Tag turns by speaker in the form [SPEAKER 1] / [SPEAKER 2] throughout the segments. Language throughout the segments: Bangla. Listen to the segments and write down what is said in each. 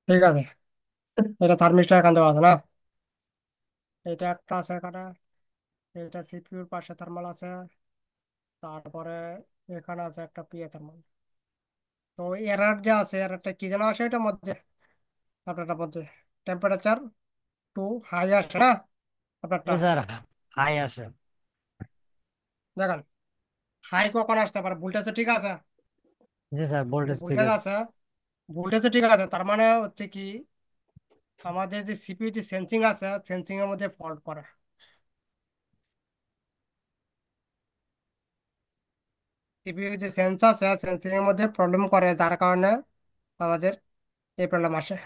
[SPEAKER 1] ঠিক আছে, এটা থার্মিস্টর এখান দেওয়া আছে না? এটা একটা আছে এখানে। এটা সিপিইউর পাশে থার্মাল আছে। তারপরে এখানে আছে একটা পিএ থার্মাল। তো এরার যে আছে, এরারটা কি যেন আসে এটার মধ্যে, আপনারটার মধ্যে টেম্পারেচার টু হাই আসে না
[SPEAKER 2] জি
[SPEAKER 1] আপনারটা?
[SPEAKER 2] স্যার, হাই আসে।
[SPEAKER 1] দেখেন, হাই কখন আসতে পারে? ভোল্টেজ ঠিক আছে,
[SPEAKER 2] জি স্যার, ভোল্টেজ ঠিক
[SPEAKER 1] ভোল্টেজ
[SPEAKER 2] আছে।
[SPEAKER 1] আছে, ভোল্টেজ ঠিক আছে, তার মানে হচ্ছে কি আমাদের যে সিপিইউ যে সেন্সিং আছে, সেন্সিং এর মধ্যে ফল্ট করে। সিপিইউ যে সেন্স আছে, সেন্সিং এর মধ্যে প্রবলেম করে, যার কারণে আমাদের এই প্রবলেম আসে।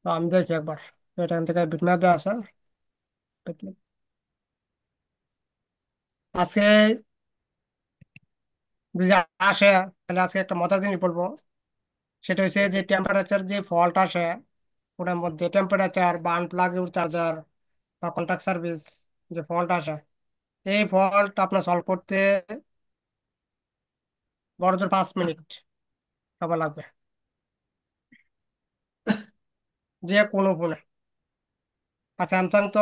[SPEAKER 1] তো আমি দেখি একবার, এখান থেকে বিটম্যাপ দেওয়া আছে। bitmap। আজকে যদি আসে, তাহলে আজকে একটা মজার জিনিস বলবো। সেটা হচ্ছে যে টেম্পারেচার যে ফল্ট আসে, ওটার মধ্যে টেম্পারেচার বা আনপ্লাগ চার্জার বা কন্ট্যাক্ট সার্ভিস যে ফল্ট আসে, এই ফল্ট আপনার সলভ করতে বড় জোর 5 মিনিট সময় লাগবে, যে কোনো ফোনে। আর স্যামসাং তো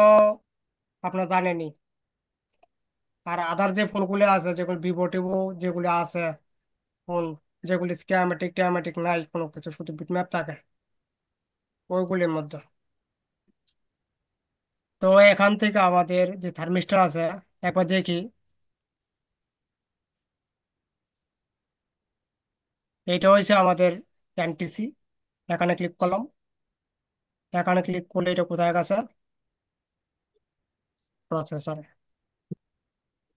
[SPEAKER 1] আপনার জানেনই। আর আদার যে ফোনগুলো আছে, যেগুলো ভিভো টিভো যেগুলো আছে ফোন, যেগুলি স্ক্যামেটিক ট্যামেটিক নাই কোনো কিছু, শুধু বিটম্যাপ থাকে ওইগুলির মধ্যে। তো এখান থেকে আমাদের যে থার্মিস্টর আছে, একবার দেখি। এটা হয়েছে আমাদের এনটিসি। এখানে ক্লিক করলাম। এখানে ক্লিক করলে এটা কোথায় গেছে? প্রসেসরে।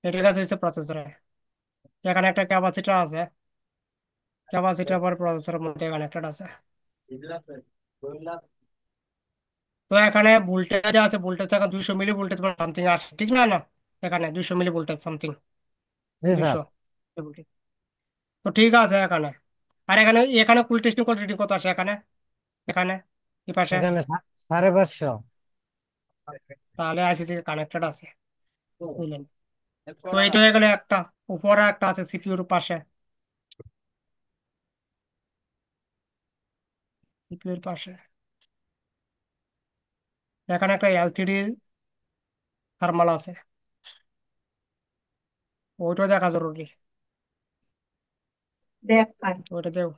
[SPEAKER 1] এটার কাছে হচ্ছে প্রসেসরে। এখানে একটা ক্যাপাসিটার আছে, ক্যাপাসিটার পর প্রসেসরের মধ্যে কানেক্টেড আছে। তো এখানে ভোল্টেজ আছে, ভোল্টেজ এখন 200 মিলি ভোল্টেজ সামথিং আসে, ঠিক না? না, এখানে 200 মিলি ভোল্টেজ সামথিং,
[SPEAKER 2] জি স্যার।
[SPEAKER 1] 200। তো ঠিক আছে এখানে। আর এখানে এখানে কুল টেস্টিং কোড রিডিং কত আসে এখানে? এখানে এই পাশে।
[SPEAKER 2] এখানে 550।
[SPEAKER 1] তাহলে আইসি থেকে কানেক্টেড আছে, বুঝলেন? তো এইটা হয়ে গেলে একটা। উপরে একটা আছে সিপিইউর পাশে, সিপিইউর পাশে এখানে একটা এলসিডি থার্মাল আছে, ওইটা দেখা জরুরি। ওইটা দেও।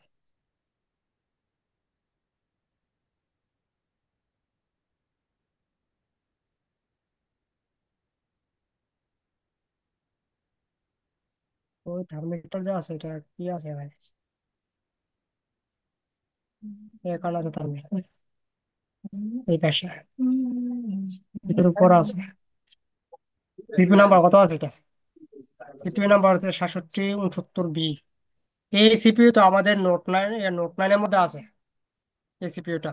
[SPEAKER 1] ওই থার্মিটার যা আছে, এটা কি আছে ভাই? এখানে আছে থার্মিটার, এই পাশে এটার উপর আছে। সিপিইউ নাম্বার কত আছে এটা? সিপিইউ নাম্বার হচ্ছে 6769 বি। এই সিপিইউ তো আমাদের নোট নাইনের মধ্যে আছে, এই সিপিইউটা।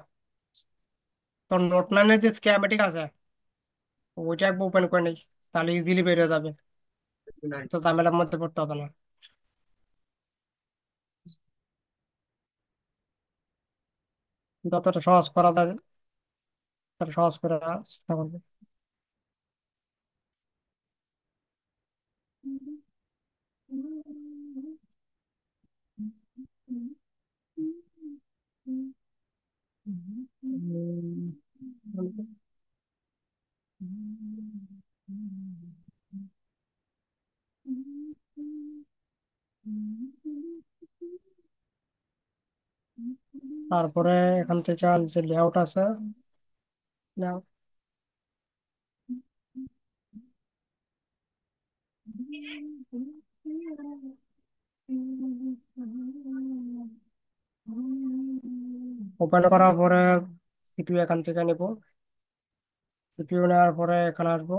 [SPEAKER 1] তো নোট 9-এর যে স্কিমেটিক আছে, ওইটা একবার ওপেন করে নিই, তাহলে ইজিলি বেরিয়ে যাবে, তো ঝামেলার মধ্যে পড়তে হবে না। যতটা সহজ করা যায় ততটা সহজ করে চেষ্টা করবে। তারপরে এখান থেকে যে লেআউট আছে, layout। ওপেন করার পরে সিপিইউ এখান থেকে নিব। সিপিইউ নেওয়ার পরে এখানে আসবো।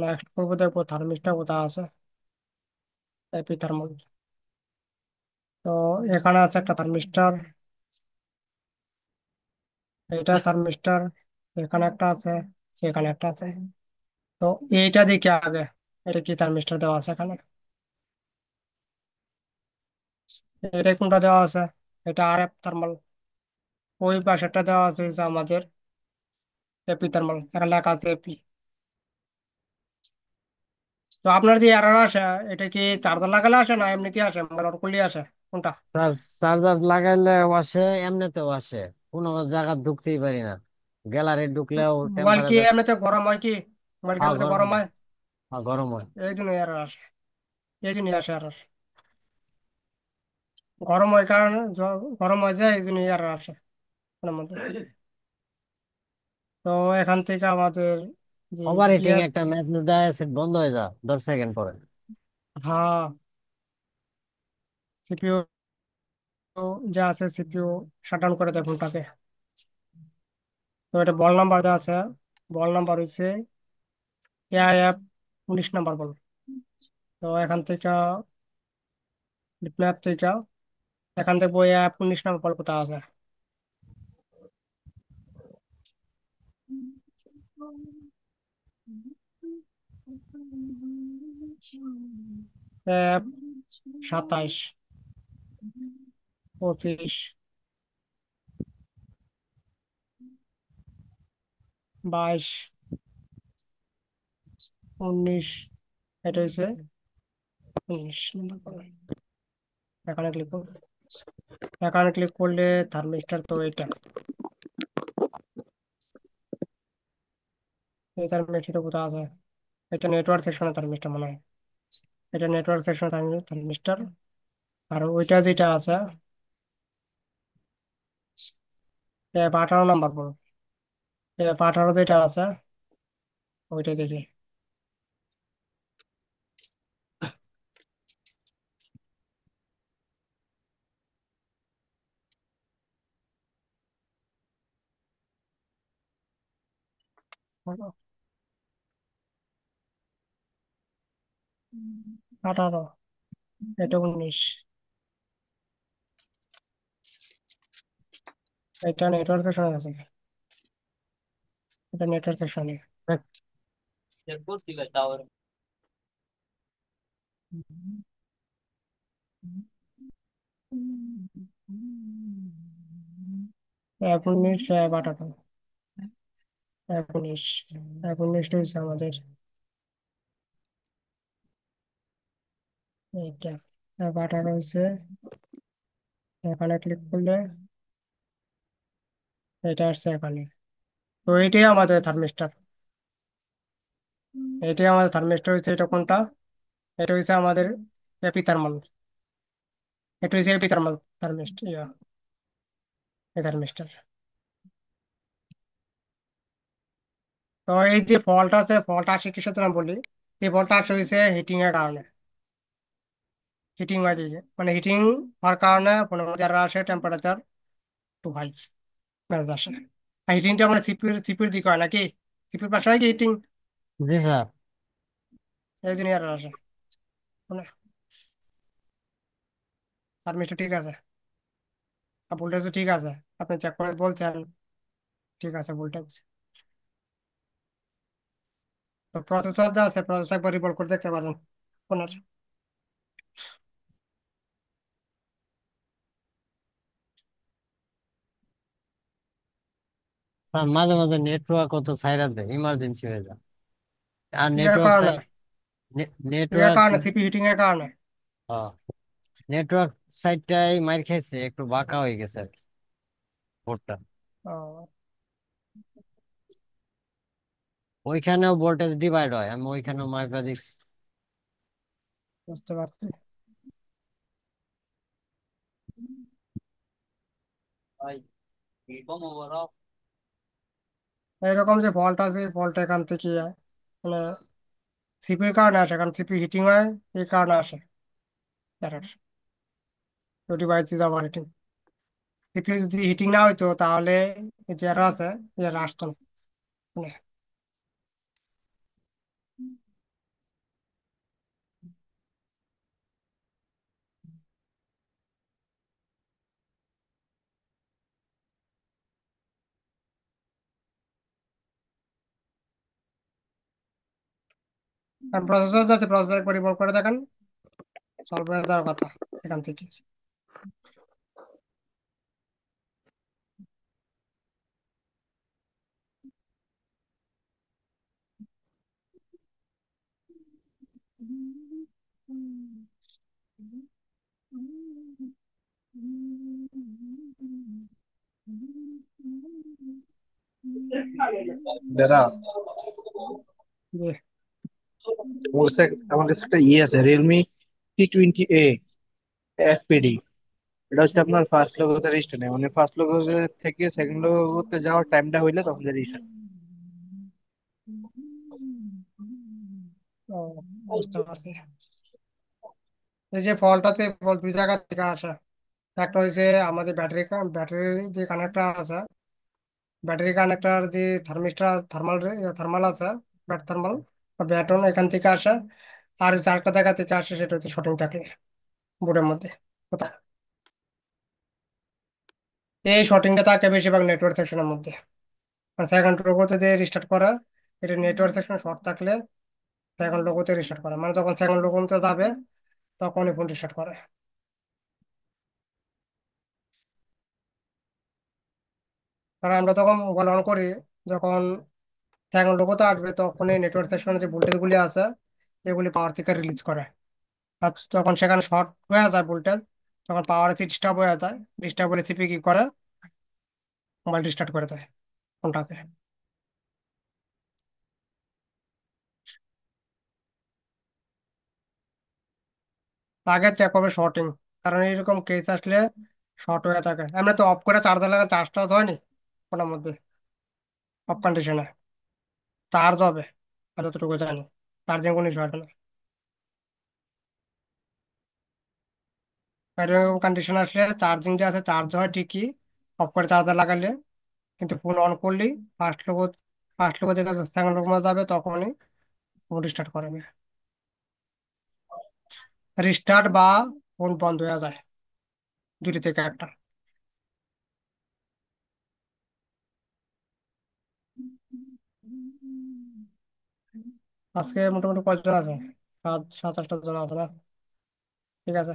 [SPEAKER 1] নেক্সট করবো, দেখবো থার্মিস্টর কোথায় আছে, এপি থার্মাল। তো এখানে আছে একটা থার্মিস্টর, এটা থার্মিস্টর। এখানে একটা আছে, এখানে একটা আছে। তো এইটা দেখি আগে, এটা কি থার্মিস্টর দেওয়া আছে এখানে? এটা কোনটা দেওয়া আছে? এটা আর এফ থার্মাল। ওই পাশেরটা দেওয়া আছে হচ্ছে আমাদের এপি থার্মাল এখানে লেখা আছে এপি। তো আপনার যে এরর আসে, এটা কি চার্জার লাগালে আসে না এমনিতে আসে, মোবাইল করলে আসে, কোনটা?
[SPEAKER 2] স্যার চার্জার লাগাইলে আসে, এমনিতেও আসে। কোনো জায়গা ঢুকতেই পারি না। গ্যালারি ঢুকলেও
[SPEAKER 1] মোবাইল কি
[SPEAKER 2] টেম্পারেচার।
[SPEAKER 1] এমনিতে গরম হয় কি? মোবাইল কি
[SPEAKER 2] হ্যাঁ
[SPEAKER 1] এমনিতে
[SPEAKER 2] গরম
[SPEAKER 1] গরম
[SPEAKER 2] হয়।
[SPEAKER 1] হয়?
[SPEAKER 2] হ্যাঁ গরম হয়।
[SPEAKER 1] এই জন্য এরর আসে, এই জন্য আসে এরর। গরম হয় কারণে গরম হয়ে যায়, এই জন্য এরর আসে ওর মধ্যে। তো এখান থেকে আমাদের যে
[SPEAKER 2] ওভার হিটিং
[SPEAKER 1] ইয়ে,
[SPEAKER 2] একটা মেসেজ দেয়, সেট বন্ধ হয়ে যায় 10 সেকেন্ড পরে।
[SPEAKER 1] হ্যাঁ, সিপিইউ যা আছে সিপিইউ শাটডাউন করে দেয় ফোনটাকে। তো এটা বল নাম্বার যা আছে, বল নাম্বার হচ্ছে এআইএফ 19 নাম্বার বল। তো এখান থেকে ম্যাপ থেকে, এখান থেকে বই অ্যাপ 19 নাম্বার বল কোথায় আছে? অ্যাপ 27, 25, 22, 19, এটা হচ্ছে 19 নাম্বার বল। এখানে ক্লিক করুন। এখানে ক্লিক করলে থার্মিস্টার তো এটা, এই থার্মিস্টারটা কোথায় আছে? এটা নেটওয়ার্ক সেকশনে থার্মিস্টার মনে হয়। এটা নেটওয়ার্ক সেকশনে থার্মিস্টার। আর ওইটা যেটা আছে, 18 নাম্বার বল। 18 যেটা আছে, ওইটা দেখি। বলো, 18, এটা 19, এটা নেটওয়ার্ক সেকশনে আছে। এটা নেটওয়ার্ক সেকশনে। এক 19, 18, 19, 19টা হচ্ছে আমাদের এইটা। 18 হচ্ছে, এখানে ক্লিক করলে এটা আসছে এখানে। তো এইটাই আমাদের থার্মিস্টার, এটাই আমাদের থার্মিস্টার হচ্ছে। এটা কোনটা? এটা হচ্ছে আমাদের এপি থার্মাল। এটা হচ্ছে এপি থার্মাল থার্মিস্ট, এই থার্মিস্টার। তো এই যে ফল্ট আছে, ফল্ট আসে কিসের জন্য বলি? এই ফল্টটা আসে হয়েছে হিটিং এর কারণে। হিটিং হয়ে যায়, মানে হিটিং হওয়ার কারণে ফোনের মধ্যে error আসে, টেম্পারেচার টু হাই মেসেজ আসে। আর হিটিংটা মানে সিপির দিকে হয় নাকি? সিপির পাশে হয় কি হিটিং?
[SPEAKER 2] জি স্যার।
[SPEAKER 1] এই জন্য error আসে মানে। থার্মিস্টার ঠিক আছে, আর ভোল্টেজ ঠিক আছে, আপনি চেক করে বলছেন ঠিক আছে ভোল্টেজ। তো প্রসেসর যা আছে, প্রসেসর একবার রিভলভ করে দেখতে পারেন ফোনের।
[SPEAKER 2] স্যার মাঝে মাঝে নেটওয়ার্ক তো সাইরা দেয়, ইমার্জেন্সি হয়ে যায়। আর
[SPEAKER 1] ইয়ার
[SPEAKER 2] নেটওয়ার্ক
[SPEAKER 1] কারণে,
[SPEAKER 2] সাইড,
[SPEAKER 1] ইয়ার
[SPEAKER 2] নেটওয়ার্ক,
[SPEAKER 1] কারণে সিপি হিটিং এর কারণে।
[SPEAKER 2] নেটওয়ার্ক সাইডটাই মার খাইছে, একটু বাঁকা হয়ে গেছে আর কি বোর্ডটা।
[SPEAKER 1] ও,
[SPEAKER 2] ওইখানেও ভোল্টেজ ডিভাইড হয়, আমি ওইখানেও মাইপা দেখছি।
[SPEAKER 1] বুঝতে পারছি। এরকম যে ফল্ট আছে, ফল্ট এখান থেকে মানে সিপির কারণে আসে, কারণ সিপি হিটিং হয়, এই কারণে আসে এরর। তো device is overheating. CP যদি হিটিং না হইতো তাহলে এই যে এরর আছে, এর আসতো না মানে। কারণ প্রসেসর আছে, প্রসেসর একবার রিভলভ করে দেখেন, সলভ হয়ে যাওয়ার কথা এখান থেকে।
[SPEAKER 3] দাদা
[SPEAKER 1] যে
[SPEAKER 3] আমার কাছে একটা ইয়ে আছে, রিয়েলমি T20A এসপিডি। এটা হচ্ছে আপনার ফার্স্ট লোগোতে রেজিস্টার নেই, মানে ফার্স্ট লোগো থেকে সেকেন্ড লোগোতে যাওয়ার টাইমটা হইলে তখন যে রেজিস্টার।
[SPEAKER 1] ও, বুঝতে পারছি। এই যে ফলটাতে ফল দুই জায়গা থেকে আসে। একটা হচ্ছে আমাদের ব্যাটারি যে কানেক্টর আছে, ব্যাটারি কানেক্টর যে থার্মিস্টার থার্মাল থার্মাল আছে, ব্যাট থার্মাল ব্যাটন এখান থেকে আসে। আর চারটা জায়গা থেকে আসে, সেটা হচ্ছে শর্টিং থাকে বোর্ডের মধ্যে কোথায়। এই শর্টিংটা থাকে বেশিরভাগ নেটওয়ার্ক সেকশনের মধ্যে। আর সেকেন্ড লোগোতে যে রিস্টার্ট করা, এটা নেটওয়ার্ক সেকশন শর্ট থাকলে সেকেন্ড লোগোতে রিস্টার্ট করে, মানে যখন সেকেন্ড লোগোতে যাবে তখনই ফোন রিস্টার্ট করে। কারণ আমরা তখন মোবাইল অন করি, যখন সেকেন্ড লোগোতে আসবে তখনই নেটওয়ার্ক সেকশনে যে ভোল্টেজ গুলি আছে এগুলি পাওয়ার থেকে রিলিজ করে। আর যখন সেখানে শর্ট হয়ে যায় ভোল্টেজ, তখন পাওয়ার ডিস্টার্ব হয়ে যায়। ডিস্টার্ব হলে সিপি কি করে, মোবাইল রিস্টার্ট করে দেয় ফোনটাকে। আগে চেক করবে শর্টিং, কারণ এরকম কেস আসলে শর্ট হয়ে থাকে। এমনি তো অফ করে চার্জার লাগা চার্জ টার্জ হয়নি ফোনের মধ্যে, অফ কন্ডিশনে চার্জ হবে, আর যতটুকু জানি চার্জিং কোনো ইস্যু হবে না। এরকম কন্ডিশন আসলে চার্জিং যে আছে চার্জ হয় ঠিকই অফ করে চার্জার লাগালে, কিন্তু ফোন অন করলেই ফার্স্ট লোক যেটা সেকেন্ড লোক মধ্যে যাবে তখনই ফোন রিস্টার্ট করবে। রিস্টার্ট বা ফোন বন্ধ হয়ে যায়, দুটি থেকে একটা। আজকে মোটামুটি কয়জন আছে? সাত আটটা জন আছে না? ঠিক আছে।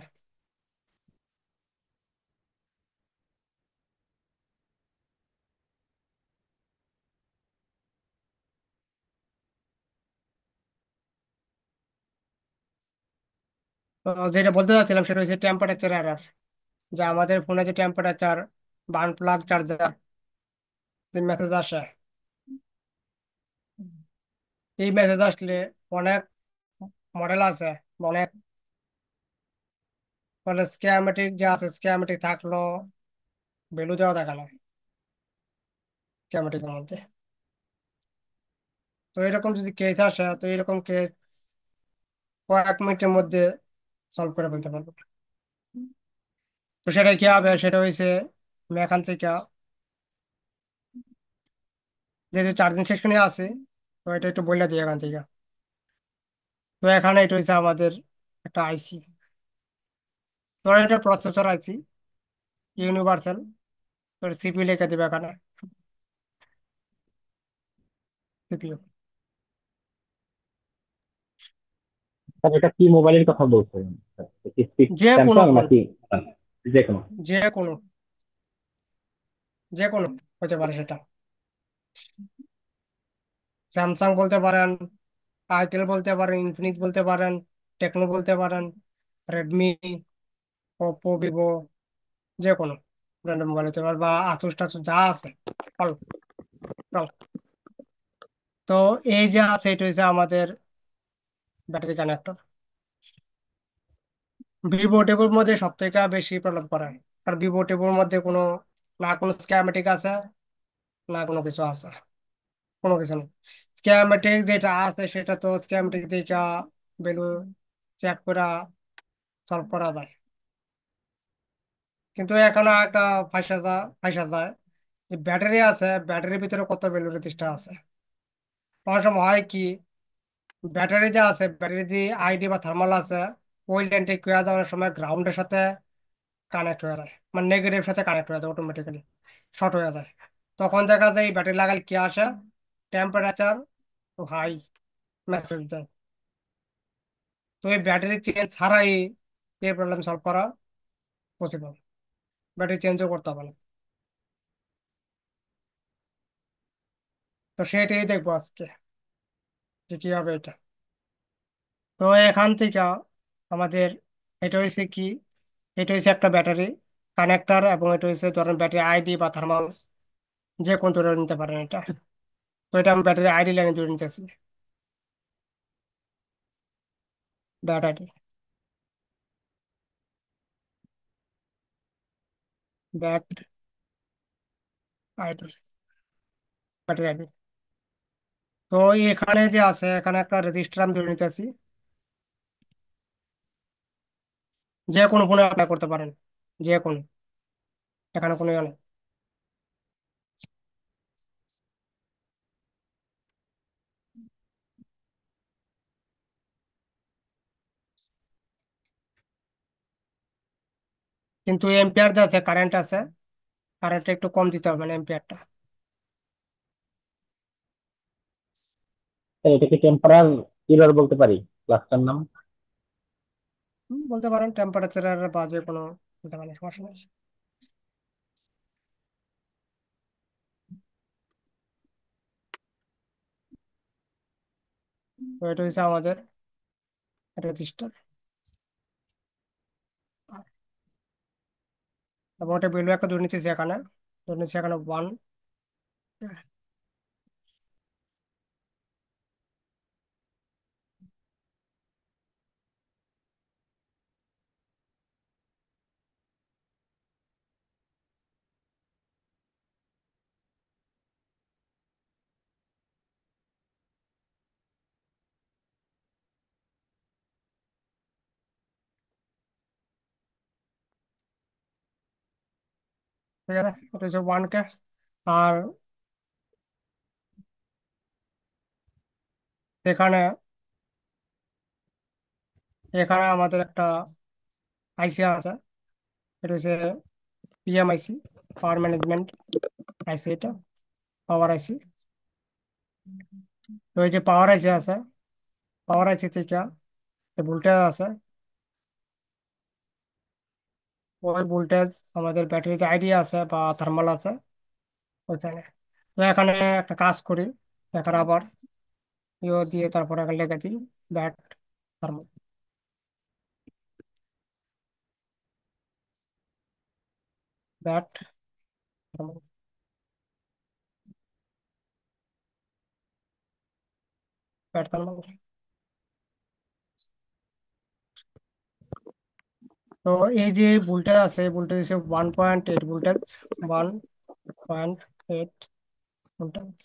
[SPEAKER 1] তো যেটা বলতে চাচ্ছিলাম সেটা হচ্ছে টেম্পারেচার এরর। যে আমাদের ফোনে যে টেম্পারেচার বা আনপ্লাগ চার্জার যে মেসেজ আসে, এই মেসেজ আসলে অনেক মডেল আছে, অনেক মানে স্কিয়ামেটিক যে আছে, স্কিয়ামেটিক থাকলো ভ্যালু দেওয়া থাকে না স্কিয়ামেটিকের মধ্যে। তো এরকম যদি কেস আসে, তো এরকম কেস কয়েক মিনিটের মধ্যে সলভ করে ফেলতে পারবো। তো সেটা কি হবে, সেটা হয়েছে আমি এখান থেকে যে চার্জিং সেকশনে আছে, তো এটা একটু বলে দিই এখান থেকে। তো এখানে এটা হচ্ছে আমাদের একটা আইসি, ধরো এটা প্রসেসর আইসি ইউনিভার্সাল। তো সিপিইউ লিখে দিবে এখানে, সিপিইউ।
[SPEAKER 4] স্যার এটা কি মোবাইলের কথা বলছেন?
[SPEAKER 1] যে কোনো
[SPEAKER 4] স্যামসাং
[SPEAKER 1] ফোন,
[SPEAKER 4] নাকি যে কোনো?
[SPEAKER 1] যে কোনো, যে কোনো হতে পারে সেটা। স্যামসাং বলতে পারেন, আইটেল বলতে পারেন, ইনফিনিক্স বলতে পারেন, টেকনো বলতে পারেন, রেডমি, ওপো, ভিভো, যে কোনো ব্র্যান্ডের মোবাইল হতে পারে, বা আসুস টাসুস যা আছে অল অল। তো এই যে আছে এটা হচ্ছে আমাদের ব্যাটারি কানেক্টর। ভিভো টেবোর মধ্যে সব থেকে বেশি প্রবলেম করে, আর ভিভো টেবোর মধ্যে কোনো না কোনো স্ক্যামেটিক আছে, না কোনো কিছু আছে, কোনো কিছু নেই। স্ক্যামেটিক যেটা আছে সেটা তো স্ক্যামেটিক দিকে ভ্যালু চেক করে সলভ করা যায়। কিন্তু এখানে একটা ফাঁসা যায় যে ব্যাটারি আছে, ব্যাটারির ভিতরে কত ভ্যালু রেজিস্টার আছে। অনেক সময় হয় কি, ব্যাটারি যে আছে, ব্যাটারি যে আইডি বা থার্মাল আছে, ওই লাইনটা কি হয়ে যায় অনেক সময় গ্রাউন্ডের সাথে কানেক্ট হয়ে যায়, মানে নেগেটিভ সাথে কানেক্ট হয়ে যায়, অটোমেটিক্যালি শর্ট হয়ে যায়। তখন দেখা যায় ব্যাটারি লাগালে কি আসে, টেম্পারেচার হাই মেসেজ দেয়। তো এই ব্যাটারি চেঞ্জ ছাড়াই এই প্রবলেম সলভ করা পসিবল, ব্যাটারি চেঞ্জও করতে হবে না। তো সেটাই দেখবো আজকে যে কি হবে এটা। তো এখান থেকে আমাদের এটা হয়েছে কি, এটা হয়েছে একটা ব্যাটারি কানেক্টর, এবং এটা হচ্ছে ধরেন ব্যাটারি আইডি বা থার্মাল, যে কোন ধরে নিতে পারেন এটা। তো এটা আমি ব্যাটারি আইডি লাইনে জুড়ে নিতেছি। Battery bat ID, battery ID. তো এখানে যে আছে, এখানে একটা রেজিস্টার আমি ধরে নিতেছি। যে কোনো ফোনে অ্যাপ্লাই করতে পারেন, যে কোনো, এখানে কোনো ইয়ে নেই। কিন্তু এম্পিয়ার যে আছে, কারেন্ট আছে, কারেন্টটা একটু কম দিতে হবে মানে এম্পিয়ারটা।
[SPEAKER 4] এটাকে টেম্পারার এরর বলতে পারি, ক্লাসটার নাম।
[SPEAKER 1] বলতে পারেন টেম্পারেচারের বা যে কোনো, বলতে পারেন, সমস্যা নেই। তো এটা হচ্ছে আমাদের রেজিস্টার, এবং এটা ভ্যালু একটা ধরে নিচ্ছি এখানে, ধরে নিচ্ছি এখানে 1। ঠিক আছে, এটা হচ্ছে 1 কে। আর এখানে এখানে আমাদের একটা আইসি আছে, এটা হচ্ছে পিএমআইসি, পাওয়ার ম্যানেজমেন্ট আইসি। এটা পাওয়ার আইসি। তো এই যে পাওয়ার আইসি আছে, পাওয়ার আইসি থেকে ভোল্টেজ আছে, ওই ভোল্টেজ আমাদের ব্যাটারিতে আইডি আছে বা থার্মাল আছে ওইখানে। তো এখানে একটা কাজ করি, এখানে আবার ইয়ে দিয়ে তারপর এখানে লিখে দিই bat thermal, bat thermal, bat thermal. তো এই যে ভোল্টেজ আছে, ভোল্টেজ হচ্ছে 1.8 ভোল্টেজ, 1.8 ভোল্টেজ।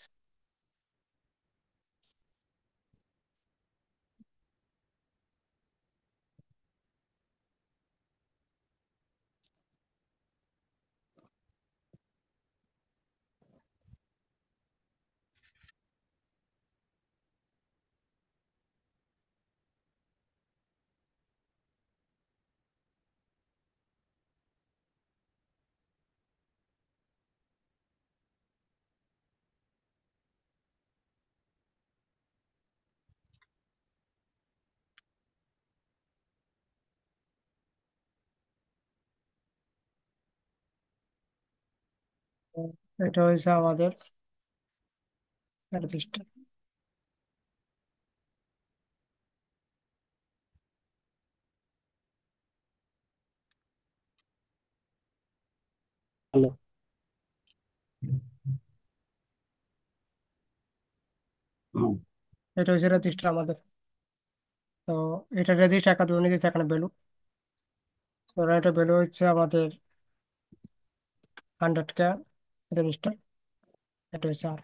[SPEAKER 1] এটা হচ্ছে আমাদের রেজিস্টার।
[SPEAKER 4] হ্যালো।
[SPEAKER 1] এটা হচ্ছে রেজিস্টার আমাদের। তো এটা রেজিস্টার একটা ধরে নিয়েছে এখানে ভ্যালু। তো এটা ভ্যালু হচ্ছে আমাদের 100 কে রেজিস্টার। এটা হচ্ছে আর,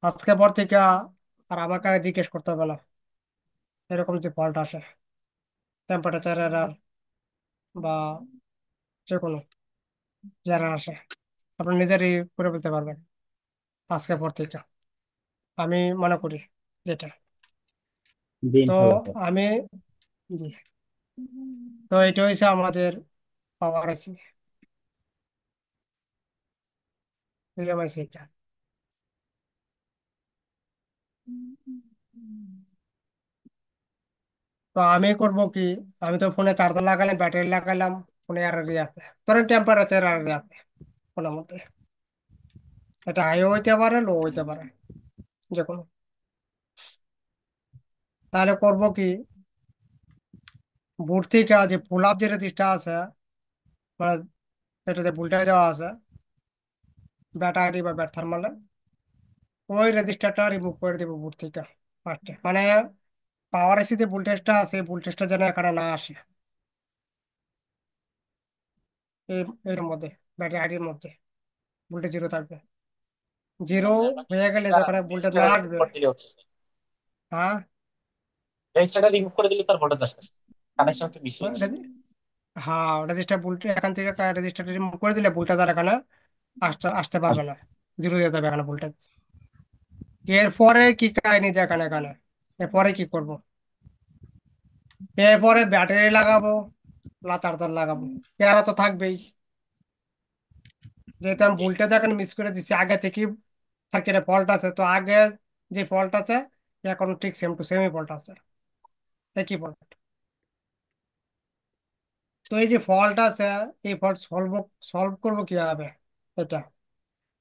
[SPEAKER 1] আজকে পর থেকে আর আমার কাছে জিজ্ঞেস করতে হবে না এরকম যে ফল্ট আসে, টেম্পারেচার এরার বা যে কোনো যারা আসে, আপনি নিজেরই করে ফেলতে পারবেন আজকে পর থেকে, আমি মনে করি যেটা।
[SPEAKER 4] জি,
[SPEAKER 1] তো
[SPEAKER 4] ইনশাল্লাহ স্যার।
[SPEAKER 1] আমি, জি, তো এটা হচ্ছে আমাদের পাওয়ার আইসি, পিএমআইসি এটা। তো আমি করব কি, আমি তো ফোনে চার্জার লাগালাম, ব্যাটারি লাগালাম, ফোনে আর আছে, ধরেন টেম্পারেচার আর আছে ফোনের মধ্যে, এটা হাইও হইতে পারে, লো হইতে পারে। যে কোনো। তাহলে করব কি, বুট থেকে যে পুল আপ যে রেজিস্টার আছে, মানে এটাতে ভোল্টেজ দেওয়া আছে ব্যাটারি বা ব্যাট থার্মালে, ওই রেজিস্টারটা রিমুভ করে দেবো বুট থেকে ফার্স্টে। মানে পাওয়ার এসি যে ভোল্টেজটা আছে ভোল্টেজটা যেন এখানে না আসে, এই এর মধ্যে, ব্যাটারি আইডির মধ্যে ভোল্টেজ জিরো থাকবে। জিরো
[SPEAKER 4] মানে আমার
[SPEAKER 1] হয়ে গেলে
[SPEAKER 4] রেজিস্টারটা
[SPEAKER 1] যখন ভোল্টেজ না
[SPEAKER 4] রেজিস্টারটা রিমুভ
[SPEAKER 1] আসবে,
[SPEAKER 4] করে দিলে হচ্ছে স্যার।
[SPEAKER 1] হ্যাঁ,
[SPEAKER 4] রেজিস্টারটা রিমুভ করে দিলে তার ভোল্টেজ আসতেছে, কানেকশন তো মিস হয়ে গেছে।
[SPEAKER 1] হ্যাঁ রেজিস্টার ভোল্টেজ এখান থেকে রেজিস্টার রিমুভ করে দিলে ভোল্টেজ আর এখানে আসতে আসতে পারবে না, জিরো দিয়ে যাবে এখানে ভোল্টেজ। এরপরে কি কাহিনী দেখেন এখানে, এরপরে কি করব, এরপরে ব্যাটারি লাগাবো, লাতার তার লাগাবো, এরা তো থাকবেই। যেহেতু আমি
[SPEAKER 4] জি।
[SPEAKER 1] ভুলটা এখন মিস করে দিচ্ছি, আগে থেকে সার্কিটে ফল্ট আছে, তো আগে যে ফল্ট আছে এখন ঠিক সেম টু সেমই ফল্ট আছে, একই ফল্ট। তো এই যে ফল্ট আছে, এই ফল্ট সলভ সলভ করবো কিভাবে এটা,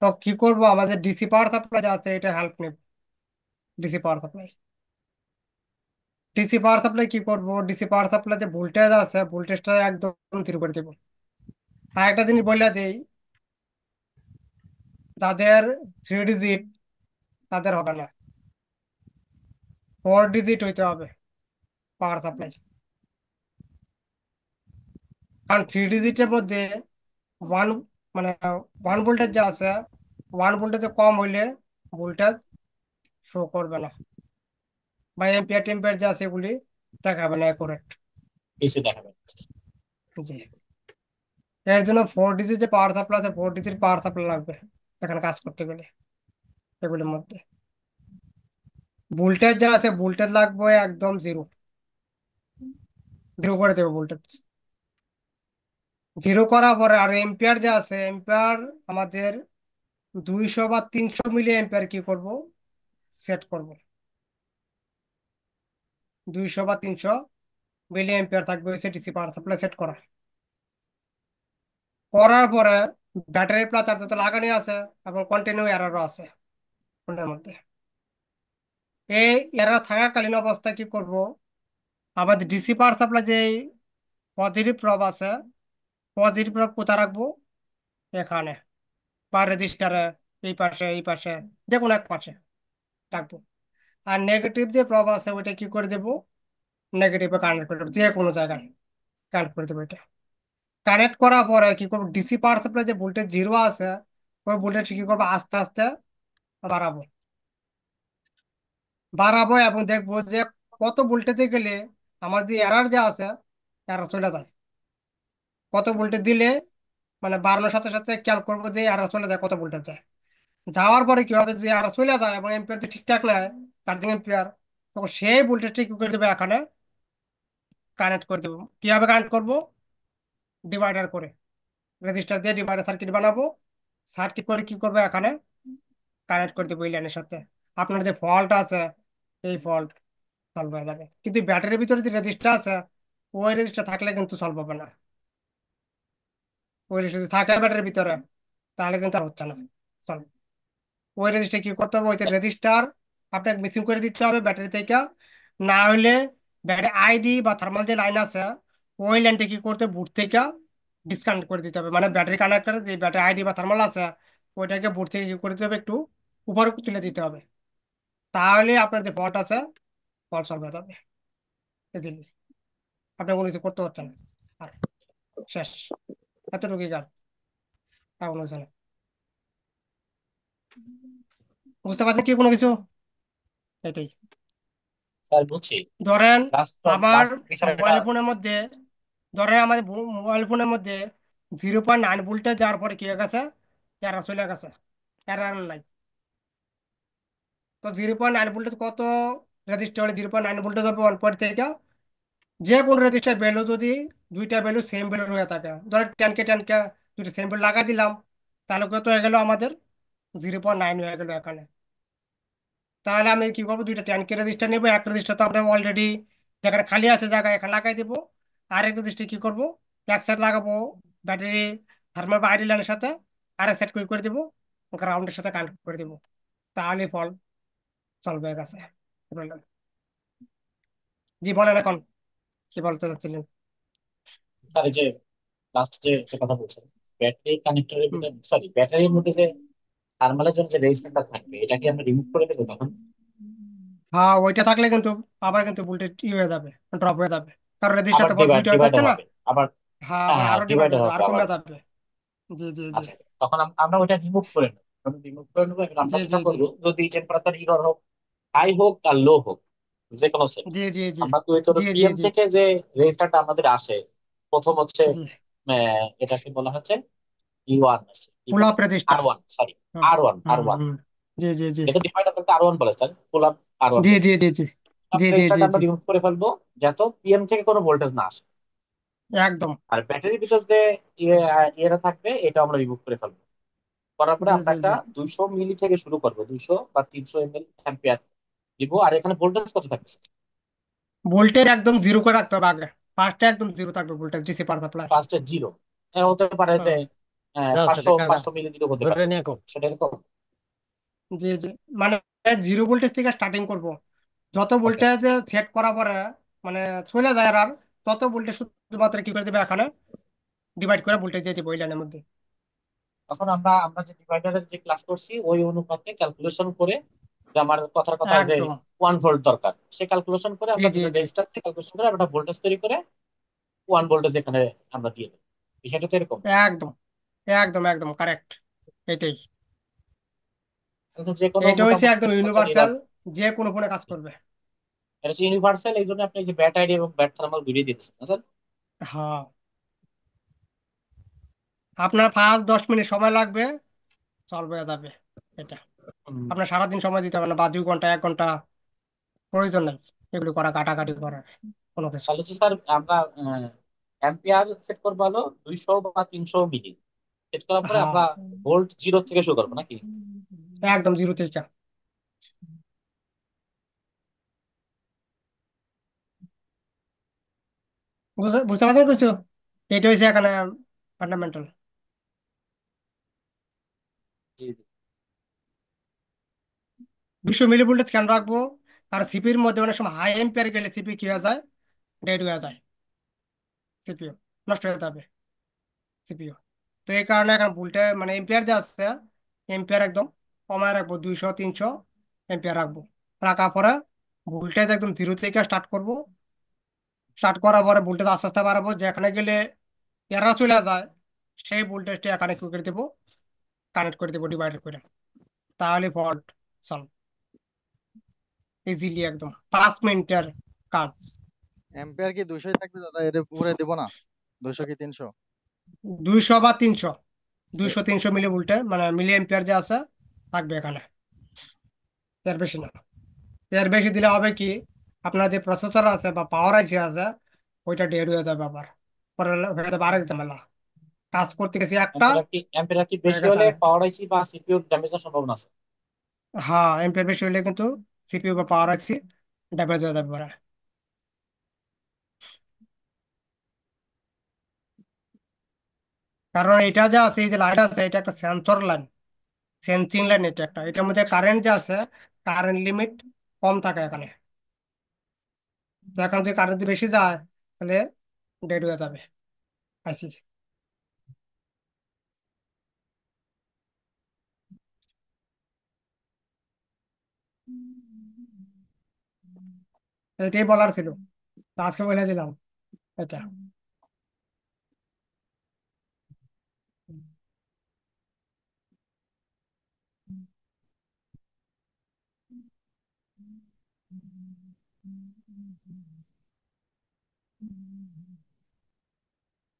[SPEAKER 1] তো কি করব, আমাদের ডিসি পাওয়ার সাপ্লাই আছে এটা হেল্প নেব। DC power supply, DC power supply কি করব, ডিসি পাওয়ার সাপ্লাইতে ভোল্টেজ আছে ভোল্টেজটা একদম থ্রি করে দেবো। আর একটা জিনিস বলে দেই, যাদের 3 ডিজিট তাদের হবে না, 4 ডিজিট হইতে হবে পাওয়ার সাপ্লাই। কারণ 3 ডিজিটের মধ্যে ওয়ান, মানে 1 ভোল্টেজ যে আছে, 1 ভোল্টেজে কম হইলে ভোল্টেজ শো করবে না, বা এম্পিয়ার টেম্পিয়ার যে আছে এগুলি দেখাবে না অ্যাকুরেট।
[SPEAKER 4] এসে দেখাবেন।
[SPEAKER 1] জি, এর জন্য 4 ডিজিট যে পাওয়ার সাপ্লাই আছে, 4 ডিজিট পাওয়ার সাপ্লাই লাগবে এখানে কাজ করতে গেলে। এগুলির মধ্যে ভোল্টেজ যা আছে ভোল্টেজ লাগবে একদম জিরো, জিরো করে দেবে ভোল্টেজ। জিরো করার পরে আর এম্পিয়ার যা আছে, এম্পিয়ার আমাদের 200 বা 300 মিলি এম্পিয়ার কি করব, সেট করব। 200 বা 300 মিলি এম্পিয়ার থাকবে ডিসি পাওয়ার সাপ্লাই সেট করা। করার পরে ব্যাটারি প্লাস চার্জার তো লাগানো আছে এবং কন্টিনিউ এররও আছে ফোনের মধ্যে। এই এরর থাকাকালীন অবস্থায় কি করব, আমাদের ডিসি পাওয়ার সাপ্লাই যে পজিটিভ প্রব আছে, পজিটিভ প্রব কোথায় রাখবো, এখানে বা রেজিস্টারে, এই পাশে এই পাশে, যে কোনো এক পাশে রাখবো। আর নেগেটিভ যে প্রব আছে ওইটা কি করে দেবো, নেগেটিভে কানেক্ট করে দেবো, যে কোনো জায়গায় কানেক্ট করে দেবো। এটা কানেক্ট করার পরে কি করবো, ডিসি পাওয়ার সাপ্লাই যে ভোল্টেজ জিরো আছে ওই ভোল্টেজ কি করবো, আস্তে আস্তে বাড়াবো, বাড়াবো এবং দেখবো যে কত ভোল্টেজে গেলে আমার যে এরর যে আছে এরর চলে যায়। কত ভোল্টেজ দিলে, মানে বাড়ানোর সাথে সাথে খেয়াল করবো যে এরর চলে যায় কত ভোল্টেজ যায়। যাওয়ার পরে কি হবে, যে এরর চলে যায় এবং এম্পিয়ার যদি ঠিকঠাক নেয়, চার্জিং এম্পিয়ার, তখন সেই ভোল্টেজটা কি করে দেবে, এখানে কানেক্ট করে দেবো। কিভাবে কানেক্ট করবো, ডিভাইডার করে, রেজিস্টার দিয়ে ডিভাইডার সার্কিট বানাবো, সার্কিট করে কি করবো, এখানে কানেক্ট করে দেবো এই লাইনের সাথে। আপনার যে ফল্ট আছে এই ফল্ট সলভ হয়ে যাবে। কিন্তু ব্যাটারির ভিতরে যে রেজিস্টার আছে ওই রেজিস্টার থাকলে কিন্তু সলভ হবে না। ওই রেজিস্টার যদি থাকে ব্যাটারির ভিতরে তাহলে কিন্তু আর হচ্ছে না solve। ওই রেজিস্টার কি করতে হবে, ওই রেজিস্টার আপনাকে মিসিং করে দিতে হবে ব্যাটারি থেকে। না হলে ব্যাটারি আইডি বা থার্মাল যে লাইন আছে ওই লাইনটা কি করতে, বুট থেকে ডিসকানেক্ট করে দিতে হবে। মানে ব্যাটারি কানেক্টর যে ব্যাটারি আইডি বা থার্মাল আছে ওইটাকে বুট থেকে কি করে দিতে হবে, একটু উপরে তুলে দিতে হবে। তাহলে আপনার যে ফল্ট আছে ফল্ট সলভ হয়ে যাবে easily। আপনি কোনো কিছু করতে পারছেন না আর, শেষ, এতটুকুই কাজ, আর কোনো কিছু না। বুঝতে পারছেন কি কোনো কিছু, এটাই।
[SPEAKER 4] স্যার বুঝছি।
[SPEAKER 1] ধরেন
[SPEAKER 4] লাস্ট
[SPEAKER 1] আমার
[SPEAKER 4] লাস্ট বিষয়টা।
[SPEAKER 1] মোবাইল ফোনের মধ্যে, ধরেন আমাদের মোবাইল ফোনের মধ্যে 0.9 ভোল্টে যাওয়ার পরে কি হয়ে গেছে, এরা চলে গেছে, এরা নাই। তো 0.9 ভোল্টে কত রেজিস্টার হলে 0.9 ভোল্টে যাবে, 1 পয়েন্ট থেকে যে কোনো রেজিস্টার ভ্যালু যদি দুইটা ভ্যালু সেম ভ্যালু হয়ে থাকে, ধরেন 10K যদি সেম ভ্যালু লাগাই দিলাম, তাহলে কত হয়ে গেল আমাদের, 0.9 হয়ে গেল এখানে। তাহলে আমি কি করবো, দুইটা 10K রেজিস্টার নেবো, এক রেজিস্টার তো আমরা অলরেডি যেখানে খালি আছে জায়গা এখানে লাগাই দেবো। আরেক রেজিস্টার কি করবো, এক সাইড লাগাবো ব্যাটারি থার্মাল বা আইডি লাইনের সাথে, আরেক সাইড কি করে দেবো, গ্রাউন্ডের সাথে কানেক্ট করে দেবো। তাহলে ফল চলবে হয়ে গেছে। কি বললেন? জি বলেন এখন, কি বলতে চাচ্ছিলেন?
[SPEAKER 4] স্যার এই যে লাস্ট যে একটা কথা বলছেন, ব্যাটারি কানেক্টরের
[SPEAKER 1] হুম।
[SPEAKER 4] ভিতরে, সরি ব্যাটারির মধ্যে যে থার্মালের জন্য যে রেজিস্ট্যান্সটা থাকবে, এটাকে আমরা রিমুভ করে দেবো তখন?
[SPEAKER 1] হ্যাঁ, ওইটা থাকলে কিন্তু আবার কিন্তু ভোল্টেজ হয়ে যাবে, ড্রপ হয়ে যাবে। কারণ
[SPEAKER 4] আবার
[SPEAKER 1] রেজিস্টার তো ভোল্ট দুইটা হয়ে যাচ্ছে
[SPEAKER 4] ডিভাইডার
[SPEAKER 1] না।
[SPEAKER 4] হবে আবার?
[SPEAKER 1] হ্যাঁ,
[SPEAKER 4] হ্যাঁ
[SPEAKER 1] আবার
[SPEAKER 4] হ্যাঁ,
[SPEAKER 1] আরো ডিভাইড
[SPEAKER 4] ডিভাইডার
[SPEAKER 1] হয়ে যাবে,
[SPEAKER 4] হবে
[SPEAKER 1] আর
[SPEAKER 4] আবার।
[SPEAKER 1] কমে যাবে। জি জি জি।
[SPEAKER 4] আচ্ছা, তখন আমরা ওইটা রিমুভ করে নেবো, রিমুভ করে নেবো। এবার আমরা
[SPEAKER 1] জি জি
[SPEAKER 4] যেটা
[SPEAKER 1] জি
[SPEAKER 4] করবো, যদি টেম্পারেচার ইরর হোক, হাই হোক আর লো হোক, যে কোনো সেট,
[SPEAKER 1] জি জি জি
[SPEAKER 4] আমরা তুই তোর
[SPEAKER 1] জি জি
[SPEAKER 4] পিএম
[SPEAKER 1] জি
[SPEAKER 4] থেকে যে রেজিস্টারটা আমাদের আসে, প্রথম হচ্ছে
[SPEAKER 1] জি।
[SPEAKER 4] এটাকে বলা হচ্ছে ই1 আছে, কি
[SPEAKER 1] পুল
[SPEAKER 4] বলে,
[SPEAKER 1] আপ
[SPEAKER 4] আর
[SPEAKER 1] রেজিস্টার।
[SPEAKER 4] ওয়ান, সরি,
[SPEAKER 1] হুম
[SPEAKER 4] আর
[SPEAKER 1] হুম
[SPEAKER 4] ওয়ান।
[SPEAKER 1] হুম। জি জি জি
[SPEAKER 4] এটা ডিভাইড করতে আর ওয়ান বলে স্যার, পুল আপ আর ওয়ান
[SPEAKER 1] জি জি
[SPEAKER 4] রেজিস্টার।
[SPEAKER 1] জি জি জি জি জি
[SPEAKER 4] রেজিস্টারটা
[SPEAKER 1] জি।
[SPEAKER 4] আমরা রিমুভ করে ফেলবো, যাতে পিএম থেকে কোনো ভোল্টেজ না আসে।
[SPEAKER 1] একদম।
[SPEAKER 4] আর ব্যাটারির ভিতর যে ইয়েটা থাকবে, এটা আমরা রিমুভ করে ফেলবো। করার পরে
[SPEAKER 1] জি
[SPEAKER 4] আমরা
[SPEAKER 1] জি
[SPEAKER 4] একটা
[SPEAKER 1] জি।
[SPEAKER 4] 200 মিলি থেকে শুরু করবো, 200 বা 300 এমএল অ্যাম্পিয়ার দিব। আর এখানে ভোল্টেজ কত থাকবে?
[SPEAKER 1] ভোল্টেজ একদম জিরো করে রাখতে হবে আগে। ফার্স্টে একদম জিরো থাকবে ভোল্টেজ, ডিসি পাওয়ার সাপ্লাই।
[SPEAKER 4] ফার্স্টে জিরো? হতে পারে যে
[SPEAKER 1] হুম।
[SPEAKER 4] পাঁচশো পাঁচশো মিলি জিরো হতে
[SPEAKER 2] ধরে
[SPEAKER 4] পারে,
[SPEAKER 2] নিয়ে
[SPEAKER 4] সেটা এরকম।
[SPEAKER 1] জি জি। মানে জিরো ভোল্টেজ থেকে স্টার্টিং করব। যত
[SPEAKER 4] ওকে,
[SPEAKER 1] ভোল্টেজ সেট করা পরে মানে চলে যায় আর তত ভোল্টেজ শুধুমাত্র কি করে দেবে এখানে ডিভাইড করে ভোল্টেজ দিয়ে দেবো ওই লাইনের মধ্যে।
[SPEAKER 4] তখন আমরা আমরা যে ডিভাইডারের যে ক্লাস করছি, ওই অনুপাতে ক্যালকুলেশন করে, যে আমার কথার কথা যে
[SPEAKER 1] একদম।
[SPEAKER 4] 1 ভোল্ট দরকার, সে ক্যালকুলেশন করে
[SPEAKER 1] জি
[SPEAKER 4] আমরা
[SPEAKER 1] জি
[SPEAKER 4] দুটো
[SPEAKER 1] জি
[SPEAKER 4] রেজিস্টার থেকে ক্যালকুলেশন করে আমরা ভোল্টেজ তৈরি করে 1 ভোল্টেজ এখানে আমরা দিয়ে দেবো। বিষয়টা তো এরকম।
[SPEAKER 1] একদম একদম একদম কারেক্ট। এটাই।
[SPEAKER 4] কিন্তু যে কোনো
[SPEAKER 1] এটা হচ্ছে
[SPEAKER 4] মোটামুটি
[SPEAKER 1] একদম
[SPEAKER 4] বছর এরা,
[SPEAKER 1] ইউনিভার্সাল, যে কোনো ফোনে কাজ করবে।
[SPEAKER 4] এটা হচ্ছে ইউনিভার্সাল। এই জন্য আপনি এই যে ব্যাট আইডি এবং ব্যাট থার্মাল দুটোই দিতেছেন না স্যার?
[SPEAKER 1] হ্যাঁ, আপনার 5-10 মিনিট সময় লাগবে, সলভ হয়ে যাবে এটা।
[SPEAKER 4] হুম,
[SPEAKER 1] আপনার সারাদিন সময় দিতে হবে না, বা 2 ঘন্টা 1 ঘন্টা প্রয়োজন নেই এগুলো করা, কাটাকাটি করার কোনো কিছু।
[SPEAKER 4] তাহলে হচ্ছে স্যার আমরা অ্যাম্পিয়ার সেট করবো হলো 200 বা 300 মিলি। সেট করার পরে
[SPEAKER 1] হ্যাঁ,
[SPEAKER 4] আমরা ভোল্ট জিরো থেকে শুরু করবো নাকি?
[SPEAKER 1] একদম জিরো থেকে। বুঝতে পারছেন কিছু? এটা হচ্ছে এখানে ফান্ডামেন্টাল।
[SPEAKER 4] জি জি।
[SPEAKER 1] 200 মিলি ভোল্টেজ কেন রাখবো? আর সিপির মধ্যে অনেক সময় হাই এম্পিয়ার গেলে সিপি কি হয়ে যায়, ডেড হয়ে যায়। সিপিও নষ্ট হয়ে যাবে, সিপিও। তো এই কারণে এখন ভোল্টেজ মানে এম্পিয়ার যে আছে, এম্পিয়ার একদম কমায় রাখবো, 200-300 এম্পিয়ার রাখবো। রাখার পরে ভোল্টেজ একদম জিরো থেকে স্টার্ট করব। স্টার্ট করার পরে ভোল্টেজ আস্তে আস্তে বাড়াবো, যেখানে গেলে এরা চলে যায় সেই ভোল্টেজটা এখানে কি করে দেবো, কানেক্ট করে দেবো ডিভাইড করে। তাহলে ফল্ট সলভ, ইজিলি একদম 5 মিনিটের কাজ।
[SPEAKER 5] এম্পিয়ার কি 200 থাকবে দাদা? এর উপরে দেবো না? 200 কি 300?
[SPEAKER 1] 200 বা 300, 200-300 মিলি ভোল্টে মানে মিলি এম্পিয়ার যে আছে থাকবে এখানে, এর বেশি না। এর বেশি দিলে হবে কি, আপনার যে প্রসেসর আছে বা পাওয়ার আইসি আছে ওইটা ডেড হয়ে যাবে আবার, পরে হয়ে যাবে আরেক ঝামেলা। কাজ করতে গেছি একটা,
[SPEAKER 4] অ্যাম্পিয়ার কি
[SPEAKER 1] হয়ে
[SPEAKER 4] বেশি
[SPEAKER 1] গেছে
[SPEAKER 4] হলে
[SPEAKER 1] আরেকটা।
[SPEAKER 4] পাওয়ার আইসি বা সিপিইউ ড্যামেজের সম্ভাবনা আছে?
[SPEAKER 1] হ্যাঁ, এম্পিয়ার বেশি হলে কিন্তু সিপিইউ বা পাওয়ার আইসি ড্যামেজ হয়ে যাবে পরে। কারণ এটা যা আছে, এই যে লাইট আছে এটা একটা সেন্সর লাইন, সেন্সিং লাইন। এটা একটা, এটার মধ্যে কারেন্ট যে আছে, কারেন্ট লিমিট কম থাকে এখানে। তো এখন যদি কারেন্ট বেশি যায় তাহলে ডেড হয়ে যাবে আইসি। এটাই বলার ছিল, তো আজকে বলে দিলাম এটা।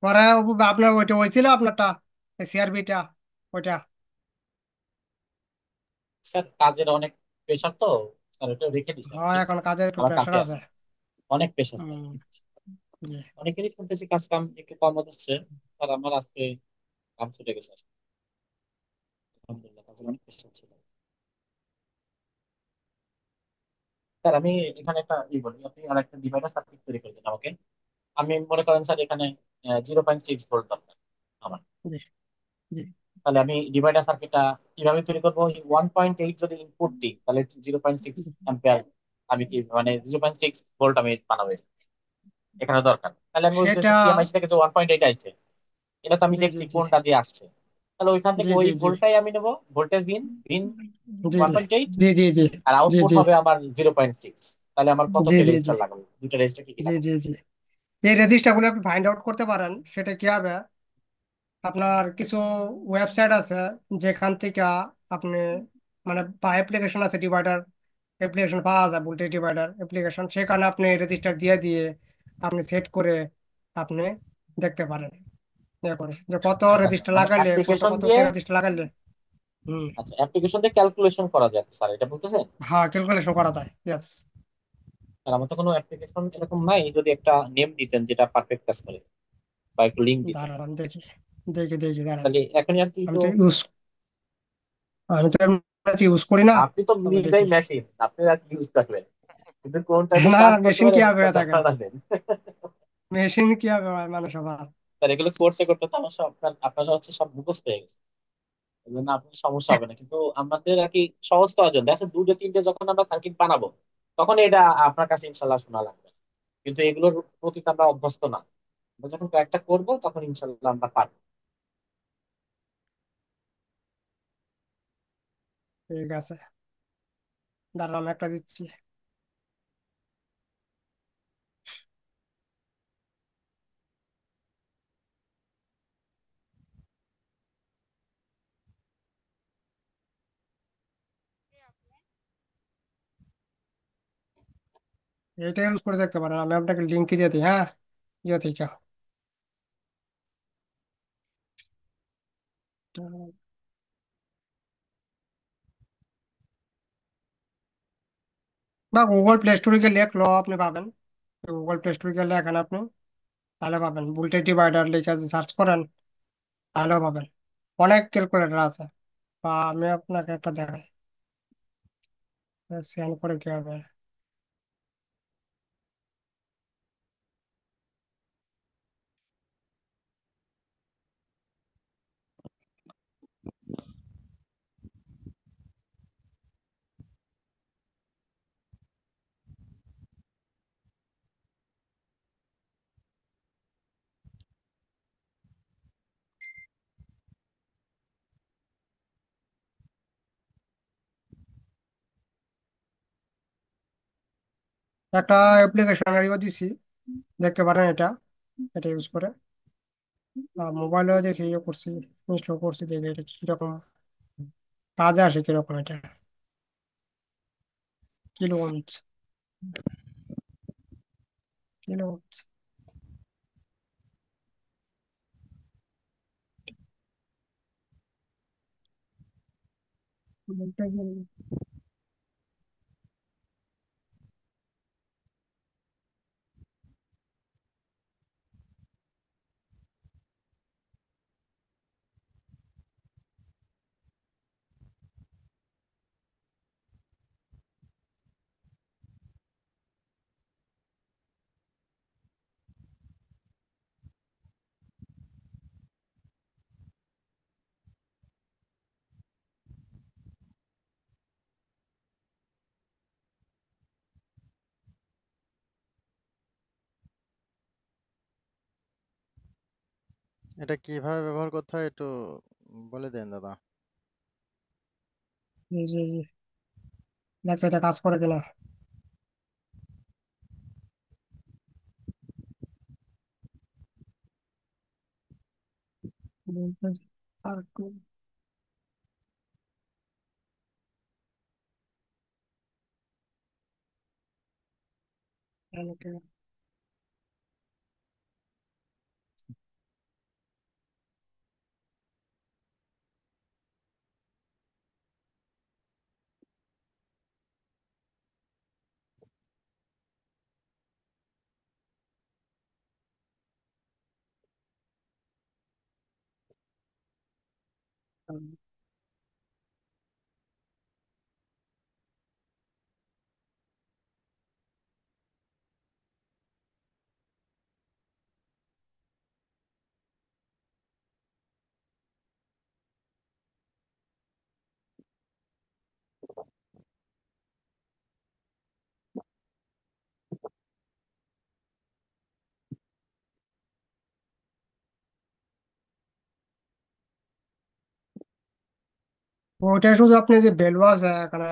[SPEAKER 1] পরে আপনার ওইটা হয়েছিল আপনারটা, সিআরবিটা ওইটা।
[SPEAKER 4] স্যার কাজের অনেক প্রেশার তো, স্যার ওটা রেখে দিছি আর
[SPEAKER 1] হ্যাঁ,
[SPEAKER 4] কি।
[SPEAKER 1] এখন কাজের একটু
[SPEAKER 4] আবার
[SPEAKER 1] প্রেশার
[SPEAKER 4] কালকে
[SPEAKER 1] আছে।
[SPEAKER 4] আছে, অনেক প্রেশার স্যার।
[SPEAKER 1] হুম, জি।
[SPEAKER 4] অনেকেরই শুনতেছি কাজ কাম একটু কম হচ্ছে। স্যার আমার আজকে কাম ছুটে গেছে আজকে। আলহামদুলিল্লাহ, কাজের অনেক প্রেশার ছিল। স্যার আমি এখানে একটা বলি, আপনি আর একটা ডিভাইডার সার্কিট তৈরি করে দিন আমাকে। আমি মনে করেন স্যার এখানে 0.6 ভোল্ট দরকার আমার।
[SPEAKER 1] জি জি
[SPEAKER 4] তাহলে আমি ডিভাইডার সার্কিটটা কিভাবে তৈরি করবো? 1.8 যদি ইনপুট দিই তাহলে 0.6 অ্যাম্পিয়ার আমি কি মানে 0.6 ভোল্ট আমি বানাবো এখানে দরকার। তাহলে আমি ওই
[SPEAKER 1] সেটা
[SPEAKER 4] পিএমআইসি থেকে যে 1.8 আইছে, এটা তো আমি
[SPEAKER 1] জি জি
[SPEAKER 4] দেখছি
[SPEAKER 1] জি
[SPEAKER 4] কোনটা দিয়ে আসছে। তাহলে ওইখান
[SPEAKER 1] জি
[SPEAKER 4] থেকে ওই
[SPEAKER 1] জি জি
[SPEAKER 4] ভোল্টটাই আমি নেবো, ভোল্টেজ দিন গ্রিন
[SPEAKER 1] জি
[SPEAKER 4] 1.8,
[SPEAKER 1] জি জি জি
[SPEAKER 4] আর
[SPEAKER 1] জি
[SPEAKER 4] আউটপুট
[SPEAKER 1] জি
[SPEAKER 4] হবে আমার 0.6। তাহলে আমার
[SPEAKER 1] জি
[SPEAKER 4] কতটি
[SPEAKER 1] জি জি
[SPEAKER 4] রেজিস্টার লাগাবো, দুইটা রেজিস্টার কি কি
[SPEAKER 1] জি
[SPEAKER 4] লাগাবো?
[SPEAKER 1] জি জি এই রেজিস্টার গুলো আপনি ফাইন্ড আউট করতে পারেন। সেটা কি হবে, আপনার কিছু ওয়েবসাইট আছে যেখান থেকে আপনি মানে বা অ্যাপ্লিকেশন আছে, ডিভাইডার অ্যাপ্লিকেশন পাওয়া যায়, ভোল্টেজ ডিভাইডার অ্যাপ্লিকেশন, সেখানে আপনি রেজিস্টার দিয়ে দিয়ে আপনি সেট করে আপনি দেখতে পারেন ইয়ে করে যে কত
[SPEAKER 4] আচ্ছা আচ্ছা,
[SPEAKER 1] রেজিস্টার
[SPEAKER 4] মানে
[SPEAKER 1] লাগাইলে কত
[SPEAKER 4] অ্যাপ্লিকেশন
[SPEAKER 1] কত
[SPEAKER 4] দিয়ে,
[SPEAKER 1] রেজিস্টার লাগাইলে। হুম।
[SPEAKER 4] আচ্ছা অ্যাপ্লিকেশন দিয়ে ক্যালকুলেশন করা যায় স্যার, এটা বলতেছেন?
[SPEAKER 1] হ্যাঁ, ক্যালকুলেশন করা যায়, ইয়েস।
[SPEAKER 4] আর আমার তো কোনো অ্যাপ্লিকেশন এরকম নাই, যদি একটা নেম দিতেন যেটা পারফেক্ট কাজ করে, বা একটু লিঙ্ক দিতেন।
[SPEAKER 1] দাঁড়ান আমি দেখি, দেখি দেখি দাঁড়ান।
[SPEAKER 4] তাহলে এখনই আর কি
[SPEAKER 1] আমি
[SPEAKER 4] তো,
[SPEAKER 1] তো ইউজ আমি তো ইউজ করি না।
[SPEAKER 4] আপনি তো
[SPEAKER 1] তবে
[SPEAKER 4] নির্দাই
[SPEAKER 1] দেখি।
[SPEAKER 4] মেশিন, আপনি আর কি ইউজ করবেন, কিন্তু কোনটা দিয়ে
[SPEAKER 1] না
[SPEAKER 4] কাজ
[SPEAKER 1] না,
[SPEAKER 4] করতে
[SPEAKER 1] মেশিন
[SPEAKER 4] পারে
[SPEAKER 1] কি হবে
[SPEAKER 4] এটা
[SPEAKER 1] থাকে,
[SPEAKER 4] জানাবেন।
[SPEAKER 1] মেশিন কি হবে মানুষ আবার।
[SPEAKER 4] স্যার এগুলো করতে করতে তো আমার সব আপনার হচ্ছে সব মুখস্থ হয়ে গেছে, এই জন্য আপনার সমস্যা হবে না। কিন্তু আমাদের আর কি সহজ করার জন্য দেখা যাচ্ছে দুটো তিনটে যখন আমরা সার্কিট বানাবো, তখন এটা আপনার কাছে ইনশাল্লাহ শোনা লাগবে। কিন্তু এগুলোর প্রতি তো আমরা অভ্যস্ত না, আমরা যখন কয়েকটা করবো তখন ইনশাল্লাহ আমরা পারবো।
[SPEAKER 1] ঠিক আছে, দাঁড়ান আমি একটা দিচ্ছি। এটা ইউজ করে দেখতে পারেন, আমি আপনাকে লিঙ্ক দিয়ে দিই, হ্যাঁ, ইয়ে থেকে। বা গুগল প্লে স্টোরে গিয়ে লেখলো আপনি পাবেন। গুগল প্লে স্টোরে গিয়ে লেখেন আপনি, তাহলে পাবেন। ভোল্টেজ ডিভাইডার লিখে সার্চ করেন, তাহলেও পাবেন। অনেক ক্যালকুলেটর আছে, বা আমি আপনাকে একটা দেখাই, স্ক্যান করে কি হবে। একটা অ্যাপ্লিকেশন দিছি, দেখতে পারেন এটা, এটা ইউজ করে। মোবাইলেও দেখি ইয়ে করছি, ইনস্টল করছি, দেখি এটা কিরকম কাজে আসে, কিরকম এটা কিলো ওয়াটস, কিলো ওয়াটস।
[SPEAKER 5] এটা কিভাবে ব্যবহার করতে হয় একটু বলে দেন দাদা।
[SPEAKER 1] জি জি জি, দেখতে এটা কাজ করে কিনা। আর ওইটা শুধু আপনি যে ভ্যালু আছে এখানে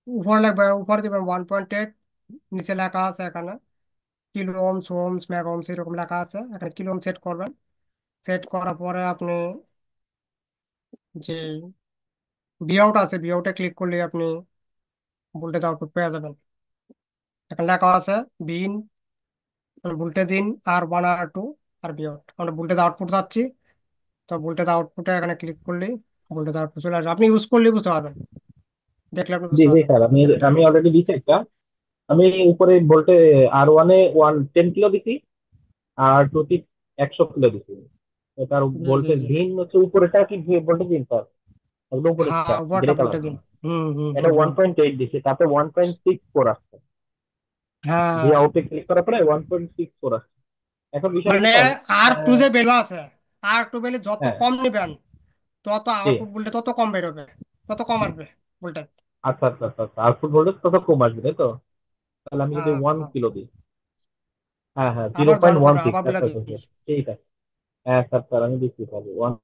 [SPEAKER 1] উপরে লাগবে, উপরে দিবেন 1.8, নিচে লেখা আছে এখানে kilo ohms, ohms, mega ohms এরকম লেখা আছে, এখানে কিলো ওম সেট করবেন। সেট করার পরে আপনি যে ভিআউট আছে, ভিআউটে ক্লিক করলে আপনি ভোল্টেজ আউটপুট পেয়ে যাবেন। এখানে লেখা আছে বিন ভোল্টেজ ইন R1 R2 আর ভিআউট। আমরা ভোল্টেজ আউটপুট চাচ্ছি, তো ভোল্টেজ আউটপুটে এখানে ক্লিক করলে ভোল্টেজ আউটপুট চলে আসবে। আপনি ইউজ করলে বুঝতে পারবেন, দেখলে আপনি
[SPEAKER 4] জি
[SPEAKER 1] বুঝতে
[SPEAKER 4] জি
[SPEAKER 1] পারবেন।
[SPEAKER 4] স্যার, আমি আমি অলরেডি দিচ্ছি একটা। আমি উপরে ভোল্টে R1-এ 10 কিলো দিছি, আর টুটি 100 কিলো দিছি। এটার
[SPEAKER 1] জি জি
[SPEAKER 4] ভোল্টেজ
[SPEAKER 1] জি।
[SPEAKER 4] ভিন হচ্ছে উপরেটা কি ভোল্টেজ ভিন স্যার? একদম
[SPEAKER 1] হ্যাঁ,
[SPEAKER 4] উপরেরটা
[SPEAKER 1] ওভারটা
[SPEAKER 4] গ্রে কালার।
[SPEAKER 1] ভোল্টেজ দিন। হুম হুম
[SPEAKER 4] এটা
[SPEAKER 1] হুম হুম।
[SPEAKER 4] 1.8 দিছি, তাতে 1.64 আসছে। ভি
[SPEAKER 1] হ্যাঁ,
[SPEAKER 4] আউটে ক্লিক করার পরে 1.64 আসছে। এখন বিষয় কি
[SPEAKER 1] মানে
[SPEAKER 4] স্যার?
[SPEAKER 1] R2 যে ভ্যালু আছে, R2 ভ্যালু যত
[SPEAKER 4] হ্যাঁ।
[SPEAKER 1] কম নেবেন তত
[SPEAKER 4] জি।
[SPEAKER 1] আউটপুট ভোল্টেজ তত কম বেরোবে, তত কম আসবে ভোল্টেজ।
[SPEAKER 4] আচ্ছা আচ্ছা আচ্ছা আচ্ছা, আউটপুট ভোল্টেজ তত কম আসবে তাই তো? তাহলে আমি যদি
[SPEAKER 1] হ্যাঁ
[SPEAKER 4] 1 কিলো দিই। হ্যাঁ হ্যাঁ, জিরো
[SPEAKER 1] আবার
[SPEAKER 4] পয়েন্ট
[SPEAKER 1] ধরেন
[SPEAKER 4] ওয়ান
[SPEAKER 1] ধরেন
[SPEAKER 4] সিক্স
[SPEAKER 1] আবার বলে
[SPEAKER 4] আচ্ছা আচ্ছা
[SPEAKER 1] দিই।
[SPEAKER 4] আচ্ছা, ঠিক আছে। হ্যাঁ স্যার স্যার, আমি দিচ্ছি তাহলে ওয়ান।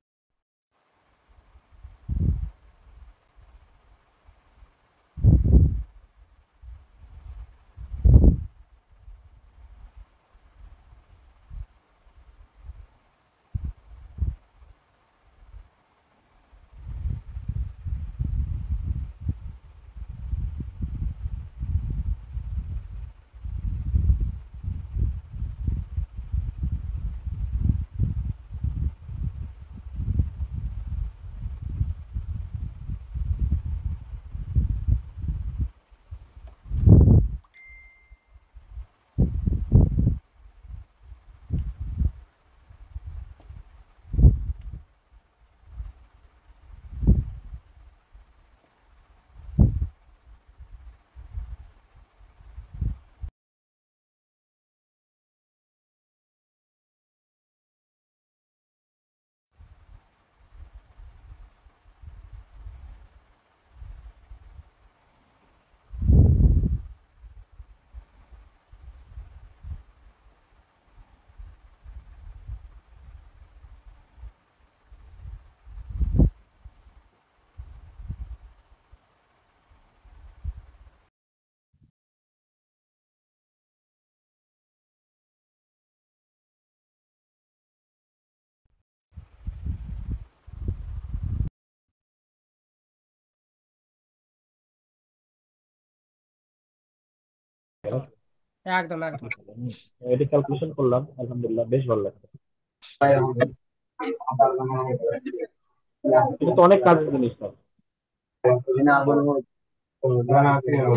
[SPEAKER 1] একদম একদম।
[SPEAKER 4] এটা ক্যালকুলেশন করলাম, আলহামদুলিল্লাহ বেশ ভালো লাগছে। এটা তো অনেক কাজের জিনিস স্যার।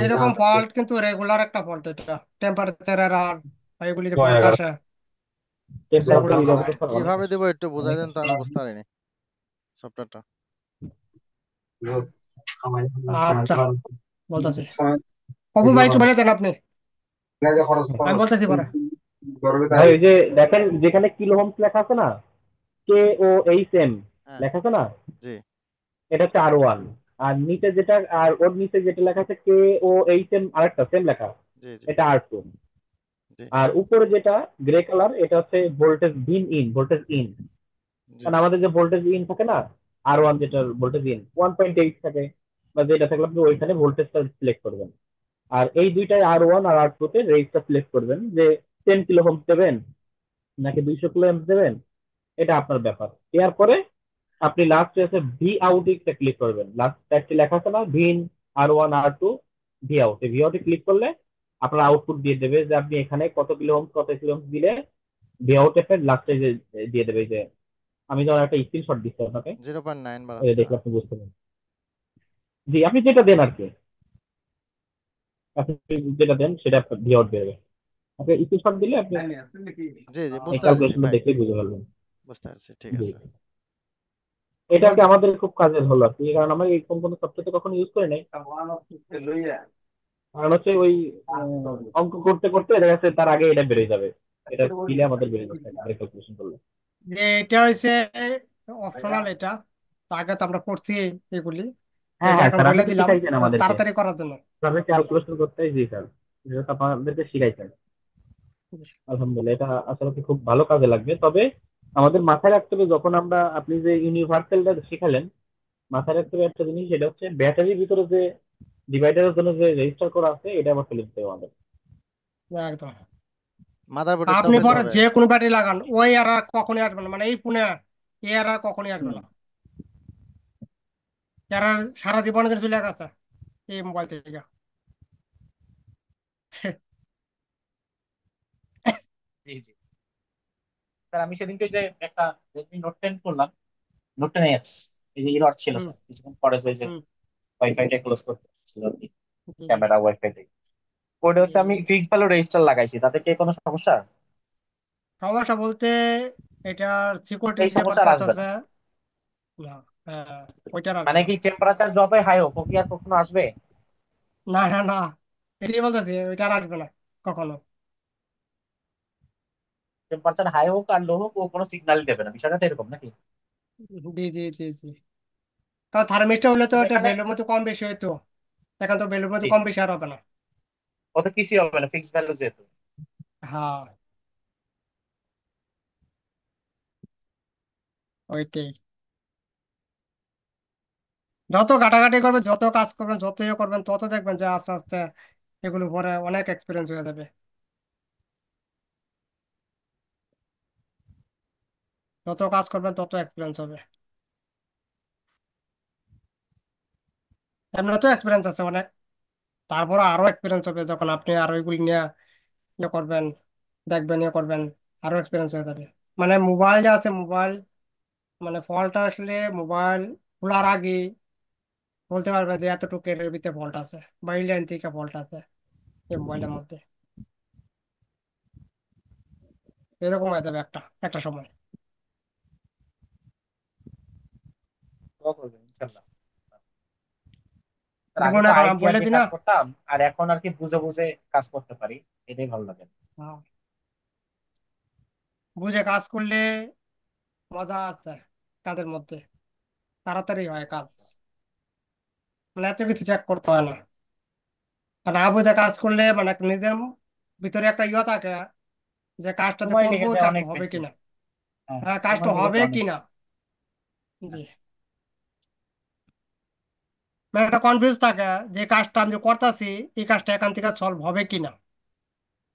[SPEAKER 1] এরকম ফল্ট কিন্তু রেগুলার একটা ফল্ট, এটা টেম্পারেচার আর এগুলি যে ফল্ট আসে
[SPEAKER 4] টেম্পারেচার
[SPEAKER 1] রেগুলার
[SPEAKER 4] এরকম
[SPEAKER 1] ফল্ট।
[SPEAKER 4] তো স্যার অনেক
[SPEAKER 5] কিভাবে
[SPEAKER 4] আসে।
[SPEAKER 5] দেবো একটু বুঝাই
[SPEAKER 4] অনেক
[SPEAKER 5] দেন তো,
[SPEAKER 4] আসে।
[SPEAKER 5] আমি বুঝতে পারিনি সফটওয়্যারটা।
[SPEAKER 1] আচ্ছা, বলতেছি। অপু ভাই একটু বলে দেন আপনি, আমি বলতেছি পরে।
[SPEAKER 4] ভাই ওই যে দেখেন যেখানে কিলো হোমস লেখা আছে না, KOHM
[SPEAKER 5] হ্যাঁ।
[SPEAKER 4] লেখা আছে না,
[SPEAKER 5] জি
[SPEAKER 4] এটা হচ্ছে R1। আর নিচে যেটা, আর ওর নিচে যেটা লেখা আছে KOHM আরেকটা সেম লেখা,
[SPEAKER 5] জি জি
[SPEAKER 4] এটা R2।
[SPEAKER 5] জি
[SPEAKER 4] আর উপরে যেটা গ্রে কালার, এটা হচ্ছে ভোল্টেজ ভিন ইন, ভোল্টেজ ইন।
[SPEAKER 5] জি
[SPEAKER 4] কারণ আমাদের যে ভোল্টেজ ইন থাকে না, R1 যেটার ভোল্টেজ ইন 1.8 থাকে, বা যেটা থাকলে আপনি ওইখানে ভোল্টেজটা সিলেক্ট করবেন। আর এই দুইটাই R1 আর R2 তে রেঞ্জটা সিলেক্ট করবেন যে 10 কিলো হোমস দেবেন নাকি 200 কিলো হোমস দেবেন, এটা আপনার ব্যাপার। দেওয়ার পরে আপনি লাস্টে আছে ভি আউট টা ক্লিক করবেন। লাস্ট একটা লেখা আছে না, Vin R1 R2 V out, V আউটে ক্লিক করলে আপনার আউটপুট দিয়ে দেবে যে আপনি এখানে কত কিলো হোমস কত কিলো হোমস দিলে ভি আউট একটা লাস্টে দিয়ে দেবে যে, আমি যখন একটা স্ক্রিনশট দিচ্ছি আপনাকে,
[SPEAKER 5] 0.9
[SPEAKER 4] এই
[SPEAKER 5] বাড়াচ্ছে।
[SPEAKER 4] দেখলে আপনি বুঝতে পারবেন। জি, আপনি যেটা দেন আর কি, আপনি যেটা দেন সেটা ভি আউট বেরোবে। আপনি স্ক্রিনশট দিলে আপনি
[SPEAKER 5] জি জি
[SPEAKER 4] এই
[SPEAKER 5] বুঝতে পারছি
[SPEAKER 4] ক্যালকুলেশনটা
[SPEAKER 5] ভাই,
[SPEAKER 4] দেখলেই বুঝে ফেলবেন।
[SPEAKER 5] বুঝতে পারছি, ঠিক
[SPEAKER 4] জি,
[SPEAKER 5] আছে।
[SPEAKER 4] এটা আর কি আমাদের খুব কাজের হলো আর কি, কারণ আমরা এরকম কোনো সফটওয়্যার কখনো ইউজ করি নাই। কারণ হচ্ছে ওই অঙ্ক করতে করতে দেখা যাচ্ছে তার আগে এটা বেড়ে যাবে, এটা দিলে আমাদের বেড়ে যাচ্ছে ক্যালকুলেশন করলে।
[SPEAKER 1] যে এটা হচ্ছে অপশনাল, এটা তো আগে তো আমরা করছি এগুলি, তো
[SPEAKER 4] হ্যাঁ
[SPEAKER 1] এটা
[SPEAKER 4] হ্যাঁ
[SPEAKER 1] এখন
[SPEAKER 4] স্যার, আপনি
[SPEAKER 1] বলে
[SPEAKER 4] তো
[SPEAKER 1] দিলাম
[SPEAKER 4] শিখাইছেন আমাদেরকে,
[SPEAKER 1] তাড়াতাড়ি করার জন্য।
[SPEAKER 4] আপনি ক্যালকুলেশন করতে, জি স্যার, এটা তো আপনাদেরকে শিখাইছেন। আলহামদুলিল্লাহ, এটা আসলে কি খুব ভালো কাজে লাগবে। তবে আমাদের মাথায় রাখতে হবে, যখন আমরা, আপনি যে ইউনিভার্সালটা শিখালেন, মাথায় রাখতে হবে একটা জিনিস, সেটা হচ্ছে ব্যাটারির ভিতরে যে ডিভাইডারের জন্য যে রেজিস্টার করা আছে এটা আবার ফেলে দিতে হবে আমাদের।
[SPEAKER 1] একদম।
[SPEAKER 5] মাদারবোর্ডেরটাও
[SPEAKER 1] আপনি
[SPEAKER 5] ফেলতে
[SPEAKER 1] পরে
[SPEAKER 5] হবে।
[SPEAKER 1] যে কোনো ব্যাটারি লাগান, ওই আর আর কখনই আসবে না, মানে এই ফোনে এই আর আর কখনই আসবে
[SPEAKER 4] হুম।
[SPEAKER 1] না। এর আর সারা জীবনের জন্য চলে গেছে এই মোবাইল থেকে।
[SPEAKER 4] জি জি। স্যার আমি সেদিনকে যে একটা রেডমি নোট 10 করলাম, নোট 10 এস, এই যে এরর ছিল
[SPEAKER 1] হুম
[SPEAKER 4] স্যার কিছুক্ষণ পরে, যে
[SPEAKER 1] হুম।
[SPEAKER 4] ওয়াইফাইটা ক্লোজ করতে ছিল আর কি,
[SPEAKER 1] জি জি
[SPEAKER 4] ক্যামেরা ওয়াইফাই থেকে। ওটা
[SPEAKER 1] জি
[SPEAKER 4] হচ্ছে আমি
[SPEAKER 1] জি।
[SPEAKER 4] ফিক্স ভ্যালু রেজিস্টার লাগাইছি, তাতে কি কোনো সমস্যা?
[SPEAKER 1] সমস্যা বলতে এটার
[SPEAKER 4] এই
[SPEAKER 1] সিকিউরিটির যে
[SPEAKER 4] সমস্যা আর
[SPEAKER 1] পারপাস
[SPEAKER 4] আসবে না?
[SPEAKER 1] আছে। না, হ্যাঁ, ওইটার আসবে
[SPEAKER 4] মানে
[SPEAKER 1] না।
[SPEAKER 4] কি টেম্পারেচার যতই হাই হোক ও কি আর কখনো আসবে?
[SPEAKER 1] না না না, এটাই বলতেছি, ওইটার আসবে না কখনো।
[SPEAKER 4] টেম্পারেচার হাই হোক আর লো হোক ও কোনো সিগন্যালই দেবে না, বিষয়টা তো এরকম নাকি?
[SPEAKER 1] জি জি জি জি। তো থার্মিস্টর হলে তো
[SPEAKER 4] কিন্তু
[SPEAKER 1] এটা
[SPEAKER 4] এখানে
[SPEAKER 1] ভ্যালুর মতো কম বেশি হইতো, এখন তো ভ্যালুর মতো
[SPEAKER 4] জি
[SPEAKER 1] কম
[SPEAKER 4] জি,
[SPEAKER 1] বেশি আর হবে না।
[SPEAKER 4] ও তো কিছুই হবে না ফিক্স ভ্যালু যেহেতু।
[SPEAKER 1] হ্যাঁ, ওইটাই। যত ঘাটাঘাটি করবেন, যত কাজ করবেন, যত ইয়ে করবেন, তত দেখবেন যে আস্তে আস্তে এগুলো পরে অনেক এক্সপিরিয়েন্স হয়ে যাবে। যত কাজ করবেন তত এক্সপিরিয়েন্স হবে। এমনি তো এক্সপিরিয়েন্স আছে অনেক, তারপরে আরো এক্সপিরিয়েন্স হবে যখন আপনি আরো এগুলি নিয়ে ইয়ে করবেন, দেখবেন, ইয়ে করবেন, আরো এক্সপিরিয়েন্স হয়ে যাবে। মানে মোবাইল যে আছে, মোবাইল মানে ফল্ট আসলে মোবাইল খোলার আগে বলতে পারবে যে এতটুকু এর ভিতরে ফল্ট আছে বা এই লাইন থেকে ফল্ট আছে এই মোবাইলের মধ্যে। এরকম হয়ে যাবে একটা একটা সময়।
[SPEAKER 4] দোয়া করবেন ইনশাল্লাহ। তার আগে
[SPEAKER 1] যেমন
[SPEAKER 4] তো
[SPEAKER 1] এখন আমি
[SPEAKER 4] আইডিয়া
[SPEAKER 1] বলে
[SPEAKER 4] দিয়ে
[SPEAKER 1] দিই না।
[SPEAKER 4] কাজ করতাম, আর এখন আর কি বুঝে বুঝে কাজ করতে পারি, এটাই ভালো লাগে।
[SPEAKER 1] হ্যাঁ, বুঝে কাজ করলে মজা আছে কাজের মধ্যে, তাড়াতাড়ি হয় কাজ, মানে এত কিছু চেক করতে হয় না। আর না বুঝে কাজ করলে মানে একটা নিজের ভিতরে একটা ইয়ে থাকে যে কাজটাতে
[SPEAKER 4] সময়
[SPEAKER 1] করবো,
[SPEAKER 4] লেগে যায়
[SPEAKER 1] কাজটা
[SPEAKER 4] অনেক
[SPEAKER 1] হবে
[SPEAKER 4] বেশি।
[SPEAKER 1] কিনা।
[SPEAKER 4] হ্যাঁ,
[SPEAKER 1] হ্যাঁ, কাজটা
[SPEAKER 4] সময় লেগে
[SPEAKER 1] হবে
[SPEAKER 4] যায় অনেক
[SPEAKER 1] কিনা।
[SPEAKER 4] বেশি।
[SPEAKER 1] জি।
[SPEAKER 4] হ্যাঁ।
[SPEAKER 1] মানে একটা কনফিউজ থাকে যে কাজটা আমি যে করতেছি এই কাজটা এখান থেকে সলভ হবে কিনা,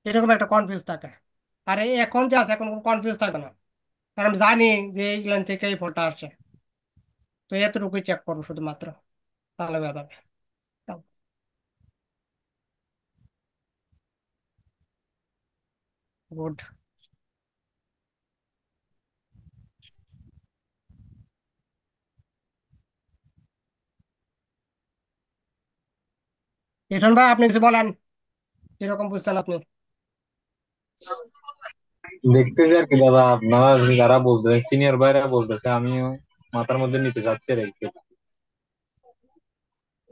[SPEAKER 1] এরকম একটা কনফিউজ থাকে। আর এই এখন যে আছে এখন কোনো কনফিউজ থাকে না, কারণ আমি জানি যে এই লাইন থেকে এই ফলটা আসছে, তো এতটুকুই চেক করবো শুধুমাত্র, তাহলে হয়ে যাবে। গুড। ইরফান ভাই, আপনি কিছু বলেন, কিরকম বুঝতেন আপনি?
[SPEAKER 6] দেখতেছি আর কি দাদা, আপনারা যারা বলতেছে সিনিয়র ভাইরা বলতেছে, আমিও মাথার মধ্যে নিতে যাচ্ছি আর কি।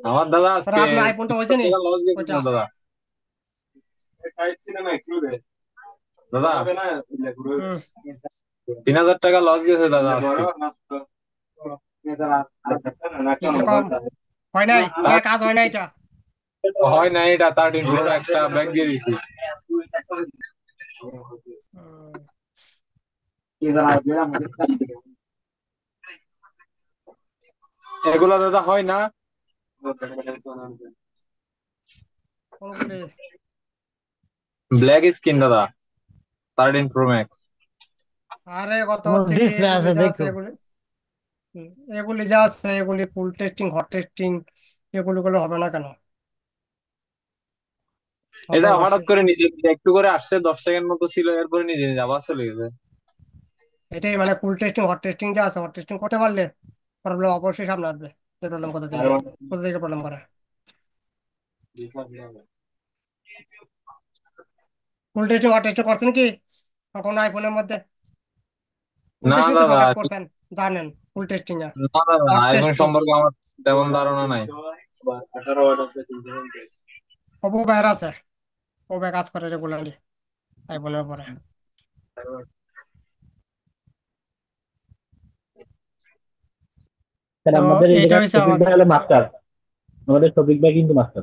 [SPEAKER 6] আমার দাদা
[SPEAKER 1] স্যার,
[SPEAKER 6] আজকে
[SPEAKER 1] আপনার আইফোনটা হয়েছে নি
[SPEAKER 6] 3,000 টাকা লস গেছে
[SPEAKER 1] ওইটা?
[SPEAKER 6] না দাদা। দাদা
[SPEAKER 1] হুম।
[SPEAKER 6] 3,000 টাকা লস গেছে দাদা আজকে।
[SPEAKER 1] কিরকম? হয় নাই না,
[SPEAKER 6] তার
[SPEAKER 1] কাজ হয় নাই এটা?
[SPEAKER 6] হয় না, এটা 13 প্রো একটা ব্যাগ দিয়ে দিছি।
[SPEAKER 1] হুম,
[SPEAKER 6] এগুলা দাদা হয় না।
[SPEAKER 1] কোনগুলি?
[SPEAKER 6] ব্ল্যাক স্ক্রিন দাদা, 13 প্রো ম্যাক্স।
[SPEAKER 1] আরে কথা
[SPEAKER 2] তোমার
[SPEAKER 1] হচ্ছে কি,
[SPEAKER 2] ডিসপ্লে
[SPEAKER 1] এগুলি
[SPEAKER 2] আছে
[SPEAKER 1] যা আছে
[SPEAKER 2] দেখো।
[SPEAKER 1] এগুলি, এগুলি যা আছে এগুলি ফুল টেস্টিং, হট টেস্টিং, এগুলি গুলো হবে না কেন? হবে
[SPEAKER 6] এটা হঠাৎ
[SPEAKER 1] অবশ্যই।
[SPEAKER 6] করে নিজে নিজে একটু করে আসছে, 10 সেকেন্ড মতো ছিল, এরপরে নিজে নিজে আবার চলে গেছে।
[SPEAKER 1] এটাই মানে ফুল টেস্টিং, হট টেস্টিং যা আছে, হট টেস্টিং করতে পারলে প্রবলেম অবশ্যই সামনে আসবে। প্রবলেম কোথা থেকে প্রবলেম করে? ফুল টেস্টিং, হট টেস্টিং করছেন কি কখনো আইফোনের মধ্যে? ফুল
[SPEAKER 6] না
[SPEAKER 1] টেস্টিং তো
[SPEAKER 6] দাদা,
[SPEAKER 1] সবাই করছেন, জানেন ফুল টেস্টিং এ।
[SPEAKER 6] না দাদা,
[SPEAKER 1] হট
[SPEAKER 6] আইফোন
[SPEAKER 1] টেস্টিং
[SPEAKER 6] সম্পর্কে আমার তেমন ধারণা নাই।
[SPEAKER 1] অপো ভাইয়ের আছে, ও ভাই কাজ করে রেগুলারলি আইফোনের উপরে।
[SPEAKER 4] স্যার
[SPEAKER 1] তো
[SPEAKER 4] আমাদের এই
[SPEAKER 1] এইটা
[SPEAKER 4] জায়গায়
[SPEAKER 1] হয়েছে
[SPEAKER 4] শফিক
[SPEAKER 1] আমাদের।
[SPEAKER 4] ভাই হলো মাস্টার, আমাদের শফিক ভাই কিন্তু মাস্টার।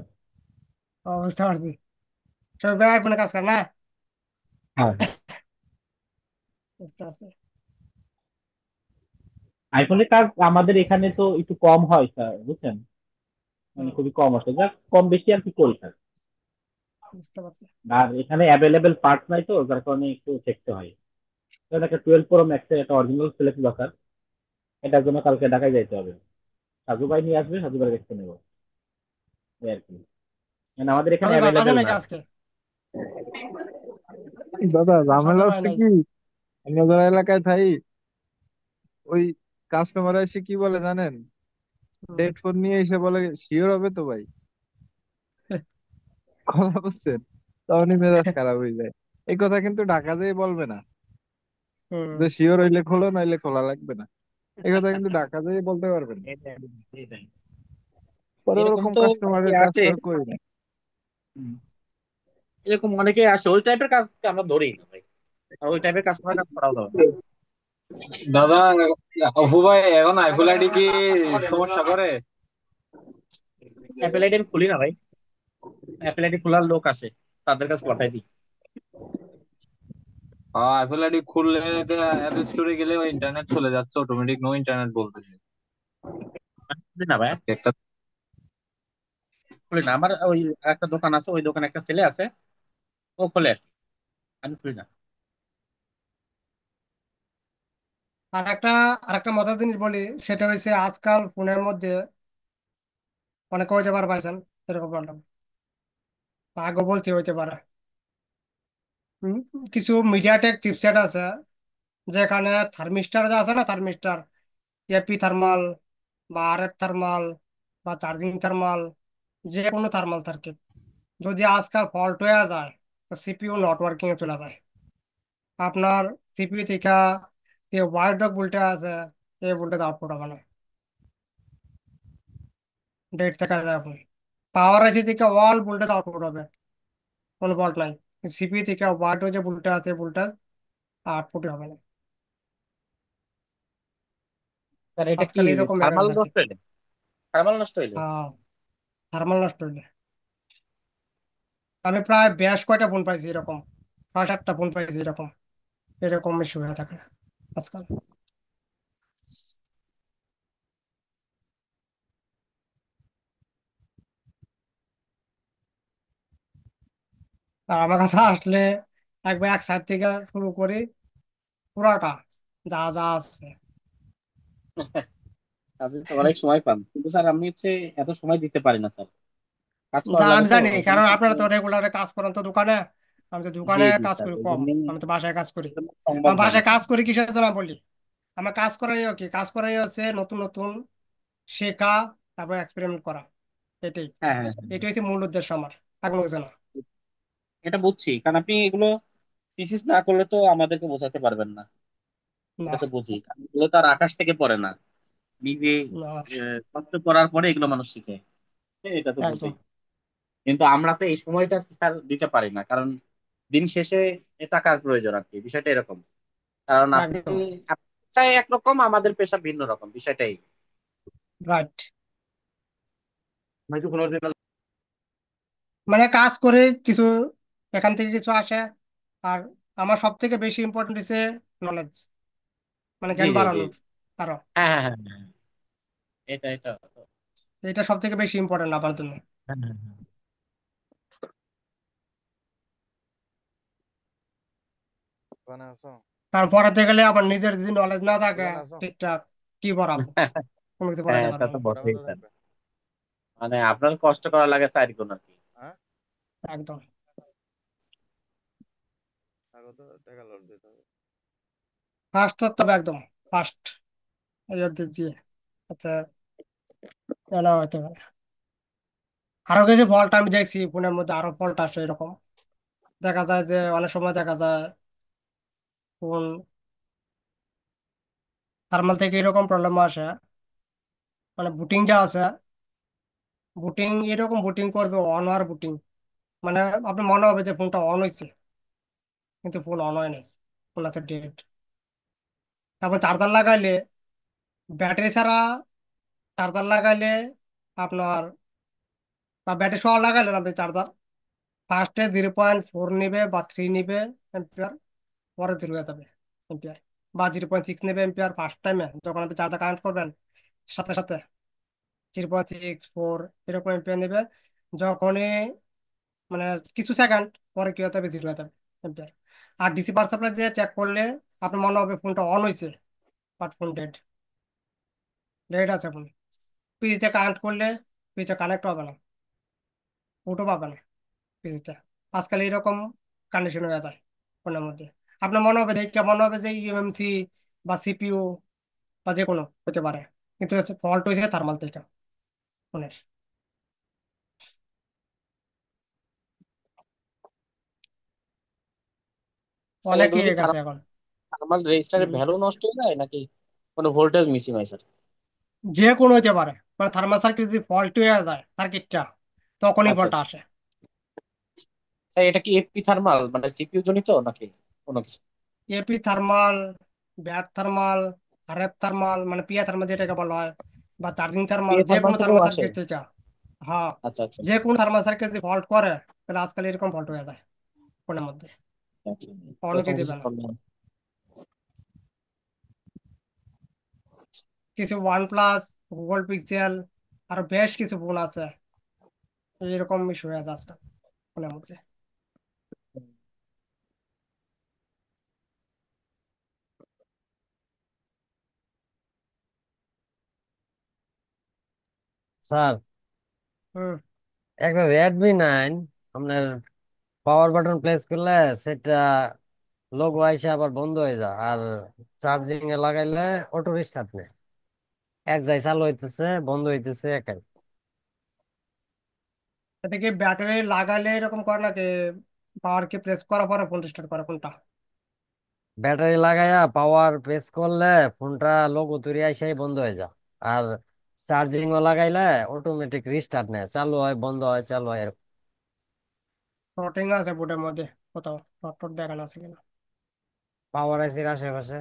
[SPEAKER 1] বুঝতে পারছি, সবাই ভাই আইফোনে কাজ করে না।
[SPEAKER 4] হ্যাঁ।
[SPEAKER 1] বুঝতে পারছি।
[SPEAKER 4] আইফোনের কাজ আমাদের এখানে তো একটু কম হয় স্যার, বুঝছেন, মানে
[SPEAKER 1] হুম,
[SPEAKER 4] খুবই কম আসে, যা কম বেশি আর কি করি স্যার।
[SPEAKER 1] বুঝতে পারছি।
[SPEAKER 4] আর এখানে অ্যাভেলেবেল পার্টস নাই তো, যার কারণে একটু দেখতে হয়। যেমন একটা 12 প্রো ম্যাক্সের একটা অরিজিনাল সিলেক্ট দরকার, এটার জন্য কালকে ঢাকায় যাইতে হবে। সাজু ভাই নিয়ে আসবে, সাজু ভাই দেখতে নেবো, এই আর কি। মানে আমাদের এখানে
[SPEAKER 1] সাজু ভাই আছে
[SPEAKER 4] অ্যাভেলেবেল
[SPEAKER 1] নাকি
[SPEAKER 4] নাই।
[SPEAKER 1] আজকে?
[SPEAKER 5] দাদা
[SPEAKER 1] সাজু
[SPEAKER 5] ঝামেলা
[SPEAKER 1] ভাই
[SPEAKER 5] হচ্ছে
[SPEAKER 1] নাই।
[SPEAKER 5] কি, আমাদের এলাকায় থাই ওই কাস্টমার এসে কি বলে জানেন,
[SPEAKER 1] হুম।
[SPEAKER 5] ডেড ফোন নিয়ে এসে বলে শিওর হবে তো ভাই, কথা বুঝছেন, তখনই মেজাজ খারাপ হয়ে যায়। এই কথা কিন্তু ঢাকা যেয়ে বলবে না
[SPEAKER 1] হুম।
[SPEAKER 5] যে শিওর হইলে খোলো, নাইলে খোলা লাগবে না। এই কথা কিন্তু ঢাকা যেয়ে বলতে পারবেন না।
[SPEAKER 4] এটাই, এটাই।
[SPEAKER 5] পরে
[SPEAKER 4] এরকম
[SPEAKER 5] ওরকম
[SPEAKER 4] তো অনেকে
[SPEAKER 5] কাস্টমারের কাজ
[SPEAKER 4] আসে।
[SPEAKER 5] কর করি না।
[SPEAKER 4] হুম, এরকম অনেকে আসে, ওই টাইপের কাজ আমরা ধরি না ভাই। আর ওই টাইপের কাস্টমার কাজ করাও দরকার।
[SPEAKER 6] দাদা, অপু ভাই এখন আইফুল আইডি কি সমস্যা করে?
[SPEAKER 4] অ্যাপেল আইডি আমি খুলি না ভাই। অ্যাপেল আইডি খোলার লোক আছে, তাদের কাছে পাঠাই দিই।
[SPEAKER 6] আইফুল আইডি খুললে অ্যাপ স্টোরে গেলে ইন্টারনেট চলে যাচ্ছে, অটোমেটিক নো ইন্টারনেট বলতেছে।
[SPEAKER 4] আমি খুলি না ভাই,
[SPEAKER 6] আজকে একটা
[SPEAKER 4] খুলি না। আমার ওই একটা দোকান আছে, ওই দোকানে একটা ছেলে আছে, ও খোলে আর কি। আমি খুলি না।
[SPEAKER 1] আর একটা আরেকটা মজার জিনিস বলি, সেটা হচ্ছে আজকাল ফোনের মধ্যে অনেকে হইতে পারে পাইছেন এরকম প্রবলেম, আগে বলতে হইতে পারে। হুম, কিছু মিডিয়াটেক চিপসেট আছে যেখানে থার্মিস্টার যে আছে না, থার্মিস্টার, এপি থার্মাল বা আর এফ থার্মাল বা চার্জিং থার্মাল, যে কোনো থার্মাল সার্কিট যদি আজকাল ফল্ট হয়ে যায়, সিপিইউ নট ওয়ার্কিং এ চলে যায়। আপনার সিপিইউ থেকে যে ওয়ার ডগ বলতে আছে, এই বলতে আউটপুট হবে না, ডেট থেকে যায় আপনি। পাওয়ার আইসি থেকে ওয়াল ভোল্টেজ আউটপুট হবে, কোনো ফল্ট নাই। সিপিইউ থেকে ওয়াট যে ভোল্টেজ আছে ভোল্টেজ আউটপুট হবে না।
[SPEAKER 4] স্যার এটা কি
[SPEAKER 1] আজকাল এরকম এরর
[SPEAKER 4] থার্মাল
[SPEAKER 1] সার্কিট।
[SPEAKER 4] নষ্ট হইলে? থার্মাল নষ্ট হইলে?
[SPEAKER 1] হ্যাঁ, থার্মাল নষ্ট হইলে। আমি প্রায় বেশ কয়টা ফোন পাইছি এরকম, 6-7টা ফোন পাইছি এরকম, এরকম ইস্যু হয়ে থাকে আজকাল। আর আমার কাছে আসলে একবার এক সাইড থেকে শুরু করি পুরাটা, যা যা আছে।
[SPEAKER 4] আপনি তো অনেক সময় পান, কিন্তু স্যার আমি হচ্ছে এত সময় দিতে পারি না স্যার, কাজ
[SPEAKER 1] যা
[SPEAKER 4] করা লাগে
[SPEAKER 1] আমি
[SPEAKER 4] তো
[SPEAKER 1] জানি,
[SPEAKER 4] এই জন্য
[SPEAKER 1] কারণ
[SPEAKER 4] হচ্ছে।
[SPEAKER 1] আপনারা তো রেগুলারে কাজ করেন তো দোকানে, আমি তো
[SPEAKER 4] জি
[SPEAKER 1] দোকানে
[SPEAKER 4] জি
[SPEAKER 1] কাজ
[SPEAKER 4] স্যার,
[SPEAKER 1] করি
[SPEAKER 4] এই
[SPEAKER 1] কম,
[SPEAKER 4] জন্যই
[SPEAKER 1] আমি তো বাসায় কাজ করি।
[SPEAKER 4] সম্ভব
[SPEAKER 1] আমার
[SPEAKER 4] হয় না
[SPEAKER 1] বাসায় কাজ
[SPEAKER 4] স্যার।
[SPEAKER 1] করি কিসের জন্য বলি, আমার কাজ করারই কি, কাজ করারই হচ্ছে নতুন নতুন শেখা, তারপর এক্সপেরিমেন্ট করা, এটাই,
[SPEAKER 4] হ্যাঁ হ্যাঁ
[SPEAKER 1] এটাই হচ্ছে মূল উদ্দেশ্য আমার, আর কোনো কিছু না।
[SPEAKER 4] এটা বুঝছি, কারণ আপনি এগুলো থিসিস না করলে তো আমাদেরকে বোঝাতে পারবেন না। এটা
[SPEAKER 1] না,
[SPEAKER 4] তো বুঝি, কারণ এগুলো তো আর আকাশ থেকে পড়ে না। নিজে
[SPEAKER 1] না,
[SPEAKER 4] কষ্ট করার পরে এগুলো মানুষ শিখে। এটা তো বুঝি।
[SPEAKER 1] একদম,
[SPEAKER 4] কিন্তু আমরা তো এই সময়টা স্যার দিতে পারি না, কারণ দিন শেষে এ টাকার প্রয়োজন আর কি, বিষয়টা এরকম। কারণ আপনি,
[SPEAKER 1] একদম,
[SPEAKER 4] আপনার পেশা একরকম, আমাদের পেশা ভিন্ন রকম, বিষয়টাই।
[SPEAKER 1] রাইট।
[SPEAKER 4] হয়তো কোনো
[SPEAKER 1] মানে কাজ করে কিছু, এখান থেকে কিছু আসে। আর আমার সব থেকে বেশি ইম্পর্টেন্ট হচ্ছে নলেজ, মানে
[SPEAKER 4] জি
[SPEAKER 1] জ্ঞান
[SPEAKER 4] জি জি।
[SPEAKER 1] বাড়ানোর আরো,
[SPEAKER 4] হ্যাঁ হ্যাঁ হ্যাঁ হ্যাঁ। এটা এটা
[SPEAKER 1] এটা সব থেকে বেশি ইম্পর্টেন্ট আমার জন্য।
[SPEAKER 4] হ্যাঁ হ্যাঁ হ্যাঁ।
[SPEAKER 5] দোকানে আছো?
[SPEAKER 1] কারণ পড়াতে গেলে আমার নিজের যদি নলেজ না থাকে
[SPEAKER 5] দোকানে আছো?
[SPEAKER 1] ঠিকঠাক, কি পড়াবো, কোনো কিছু
[SPEAKER 4] হ্যাঁ,
[SPEAKER 1] পড়াতে
[SPEAKER 4] তা
[SPEAKER 1] পারবো
[SPEAKER 4] তো
[SPEAKER 1] না।
[SPEAKER 5] কটা
[SPEAKER 4] বটেই
[SPEAKER 5] বাজে
[SPEAKER 4] স্যার।
[SPEAKER 5] লাগবে?
[SPEAKER 4] মানে আপনার কষ্ট করা লাগে চার গুণ আর কি।
[SPEAKER 5] হ্যাঁ,
[SPEAKER 1] একদম,
[SPEAKER 5] আগো তো টাকা লোড দিতে হবে।
[SPEAKER 1] ফার্স্ট থাকতে হবে একদম, ফার্স্ট এই দিক দিয়ে। আচ্ছা, এলা হতে পারে। আরো কিছু ফল্ট আমি দেখছি ফোনের মধ্যে, আরো ফল্ট আসে এরকম, দেখা যায় যে অনেক সময় দেখা যায় ফোন থার্মাল থেকে এরকম প্রবলেম আসে, মানে বুটিং যা আছে, বুটিং এরকম বুটিং করবে অন আর বুটিং, মানে আপনার মনে হবে যে ফোনটা অন হয়েছে, কিন্তু ফোন অন হয় নাই, ফোন আছে ডেড। তারপর চার্জার লাগাইলে, ব্যাটারি ছাড়া চার্জার লাগাইলে আপনার, বা ব্যাটারি সহ লাগাইলেন আপনি চার্জার, ফার্স্টে 0.4 নিবে বা 3 নিবে এম্পিয়ার, পরে 0 হয়ে যাবে এম্পিয়ার, বা 0.6 নেবে এম্পিয়ার ফার্স্ট টাইমে যখন আপনি চার্জার কানেক্ট করবেন, সাথে সাথে 0.6 4 এরকম এম্পিয়ার নেবে। যখনই মানে কিছু সেকেন্ড পরে কি হতে হবে, জিরো হতে হবে এম্পিয়ার। আর ডিসি পাওয়ার সাপ্লাই দিয়ে চেক করলে আপনার মনে হবে ফোনটা অন হয়েছে, বাট ফোন ডেড, ডেড আছে ফোন। পিসিতে কানেক্ট করলে পিসিতে কানেক্ট হবে না, ফুটও পাবে না পিসিতে। আজকাল এরকম কন্ডিশন হয়ে যায় ফোনের মধ্যে। আপনার মনে হবে, দেখে মনে হবে যে ইউএমসি বা সিপিইউ বা যে কোনো হতে পারে, কিন্তু ফল্ট হয়েছে থার্মাল থেকে ফোনের।
[SPEAKER 4] স্যার
[SPEAKER 1] অনেক
[SPEAKER 4] এগুলো কি
[SPEAKER 1] ইয়ে গেছে এখন।
[SPEAKER 4] থার্মাল রেজিস্টারের
[SPEAKER 1] হুম।
[SPEAKER 4] ভ্যালু নষ্ট হয়ে যায় নাকি কোনো ভোল্টেজ মিসিং হয় স্যার?
[SPEAKER 1] যে কোনো হতে পারে, মানে থার্মাল সার্কিট যদি ফল্ট হয়ে যায় সার্কিটটা, তখনই
[SPEAKER 4] আচ্ছা
[SPEAKER 1] ফল্ট
[SPEAKER 4] আচ্ছা
[SPEAKER 1] আসে।
[SPEAKER 4] স্যার, এটা কি এফপি থার্মাল মানে সিপিইউ জনিত নাকি কোনো কিছু?
[SPEAKER 1] AP thermal, bad thermal, RF thermal মানে পিয়া থার্মাল যেটাকে বলা হয়, বা চার্জিং থার্মাল,
[SPEAKER 4] পিএ
[SPEAKER 1] যে
[SPEAKER 4] থার্মাল
[SPEAKER 1] কোনো
[SPEAKER 4] থেকেও
[SPEAKER 1] থার্মাল
[SPEAKER 4] আসে?
[SPEAKER 1] সার্কিট থেকে। হ্যাঁ,
[SPEAKER 4] আচ্ছা আচ্ছা
[SPEAKER 1] যে কোনো থার্মাল সার্কিট যদি ফল্ট করে, তাহলে আজকাল এরকম ফল্ট হয়ে যায় ফোনের মধ্যে,
[SPEAKER 4] আচ্ছা,
[SPEAKER 1] অনেকে
[SPEAKER 4] এরকম কিছু
[SPEAKER 1] দিবে না।
[SPEAKER 4] প্রবলেম।
[SPEAKER 1] কিছু ওয়ান প্লাস, গুগল পিক্সেল, আর বেশ কিছু ফোন আছে এরকম ইস্যু হয়ে যায় আজকাল ফোনের মধ্যে।
[SPEAKER 2] স্যার,
[SPEAKER 1] হুম।
[SPEAKER 2] একটা রেডমি 9 আপনার পাওয়ার বাটন প্রেস করলে সেটা লোগো আইসা আবার বন্ধ হয়ে যায়, আর চার্জিং এ লাগাইলে অটো রিস্টার্ট নেয়, এক জায় চালু হইতেছে বন্ধ হইতেছে একাই।
[SPEAKER 1] এটা কি ব্যাটারি লাগালে এরকম করে নাকি পাওয়ার কি প্রেস করার পরে ফোন স্টার্ট করে কোনটা?
[SPEAKER 2] ব্যাটারি লাগাইয়া পাওয়ার প্রেস করলে ফোনটা লোগো তৈরি আইসাই বন্ধ হয়ে যায়, আর চার্জিং ও লাগাইলে অটোমেটিক রিস্টার্ট নেয়, চালু হয় বন্ধ হয় চালু হয় এরকম।
[SPEAKER 1] শর্টিং আছে বোর্ডের মধ্যে কোথাও, শর্ট টট দেখানো আছে কিনা?
[SPEAKER 2] পাওয়ার আইসির আশেপাশে।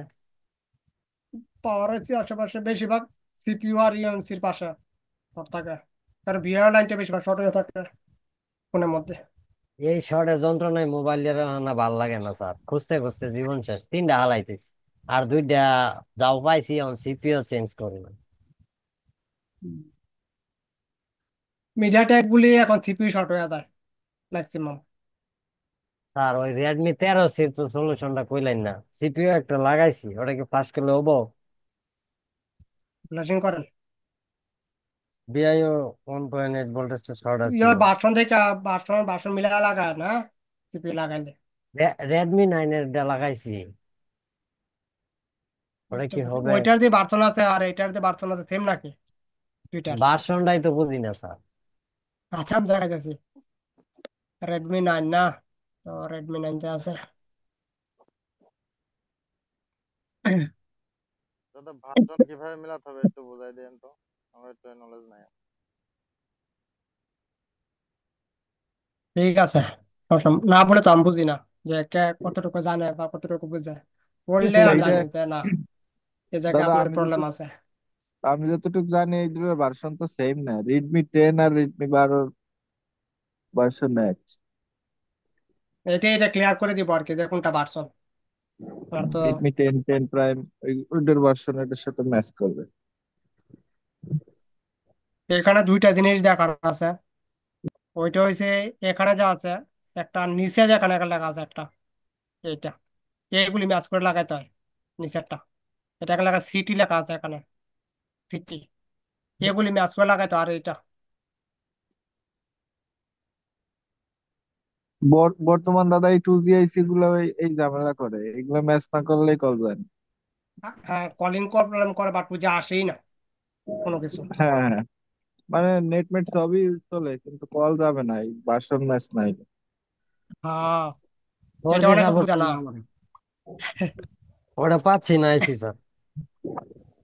[SPEAKER 1] পাওয়ার আছে আশেপাশে বেশিরভাগ সিপিইউ আর ইউএনসির পাশে শর্ট থাকে, কারণ বিআর লাইনটা বেশিরভাগ শর্ট হয়ে থাকে ফোনের মধ্যে।
[SPEAKER 2] এই শর্টের যন্ত্রণায় মোবাইল দিয়ে না ভাল লাগে না স্যার, খুঁজতে খুঁজতে জীবন শেষ, তিনটা হালাইতেছি আর দুইটা যাও পাইছি, এখন সিপিও চেঞ্জ করি না।
[SPEAKER 1] মিডিয়াটেক গুলি এখন সিপিইউ শর্ট হয়ে যায় ম্যাক্সিমাম।
[SPEAKER 2] স্যার ওই Redmi 13C তো সলিউশনটা কইলেন না, সিপিও একটা লাগাইছি, ওটা কি ফ্লাশ করলে হবো?
[SPEAKER 1] ফ্ল্যাশিং করেন।
[SPEAKER 2] বিআইও 1.8 ভোল্টেজটা শর্ট
[SPEAKER 1] ইয়ে
[SPEAKER 2] আছিল।
[SPEAKER 1] বাসন থেকে, বাসন বাসন মিলা লাগায় না, সিপিইউ লাগাইলে।
[SPEAKER 2] Redmi 9 এর লাগাইছি, ওটা কি হবে?
[SPEAKER 1] ওইটার যে বার্সন আছে আর এটার যে বার্সন আছে সেম নাকি দুইটার?
[SPEAKER 2] ভার্সনটাই তো বুঝি না স্যার।
[SPEAKER 1] আচ্ছা, আমি দেখা যাচ্ছি Redmi 9 না, তো Redmi 9 যে আছে।
[SPEAKER 5] দাদা ভার্সন কিভাবে মেলাতে হবে একটু বোঝাই দেন তো, আমার তো নলেজ নাই।
[SPEAKER 1] ঠিক আছে, না বলে তো আমি বুঝি না যে কে কতটুকু জানে বা কতটুকু বুঝে। বললে
[SPEAKER 2] কিছু না
[SPEAKER 1] আমি
[SPEAKER 5] এই যে
[SPEAKER 1] জানি যে না, এই জায়গায়
[SPEAKER 5] দাদা
[SPEAKER 1] আপনার প্রবলেম আছে।
[SPEAKER 5] আমি যতটুকু জানি এই দুটোর ভার্সন তো সেম না, রেডমি 10 আর রেডমি 12 ভার্সন এক।
[SPEAKER 1] এটা ক্লিয়ার করে দিব আর কি, যে কোনটা ভার্সন। আর তো
[SPEAKER 5] রেডমি 10 প্রাইম ওইটার ভার্সন এটার সাথে ম্যাচ করবে।
[SPEAKER 1] এখানে দুইটা জিনিস দেখার আছে। ওইটা হয়েছে এখানে যা আছে, একটা নিচে যেখানে একটা লেখা আছে একটা, এইটা, এইগুলি ম্যাচ করে লাগাইতে হয় নিচেরটা। এটাকে লেখা সিটি লেখা আছে এখানে, সিটি, এগুলি ম্যাচ করে লাগাইতে হয়। আর এটা
[SPEAKER 5] বর্তমান দাদা এই 2G IC গুলো এই ঝামেলা করে, এগুলো ম্যাচ না করলেই কল যায় না।
[SPEAKER 1] হ্যাঁ, কলিং প্রবলেম করে, বাট বুঝে আসেই না কোনো কিছু।
[SPEAKER 5] হ্যাঁ হ্যাঁ, মানে নেট মেট সবই চলে কিন্তু কল যাবে না, এই ভার্সন ম্যাচ নাই।
[SPEAKER 1] হ্যাঁ, এটা
[SPEAKER 2] 4G
[SPEAKER 1] অনেকে
[SPEAKER 2] সাপোর্ট
[SPEAKER 1] বুঝে
[SPEAKER 2] করে
[SPEAKER 1] না।
[SPEAKER 2] না আমার, ওটা পাচ্ছি না আইসি স্যার,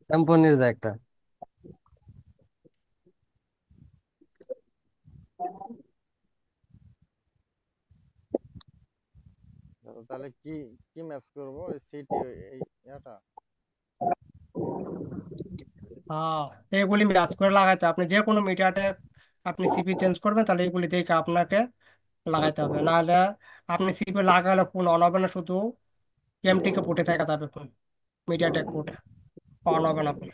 [SPEAKER 2] কোম্পানির যে একটা।
[SPEAKER 5] দাদা তাহলে কি কি ম্যাচ করবো, এই সিটি এই ইয়াটা?
[SPEAKER 1] হ্যাঁ, এগুলি ম্যাচ করে লাগাইতে হয়। আপনি যে কোনো মিটারে আপনি সিপি চেঞ্জ করবেন, তাহলে এগুলি দেখে আপনাকে লাগাইতে হবে, নাহলে আপনি সিপি লাগালে ফোন অন হবে না, শুধু এমটিকে ফুটে থাকা যাবে ফোন। মিডিয়াটেক পোর্টে পাওয়া হবে না আপনার।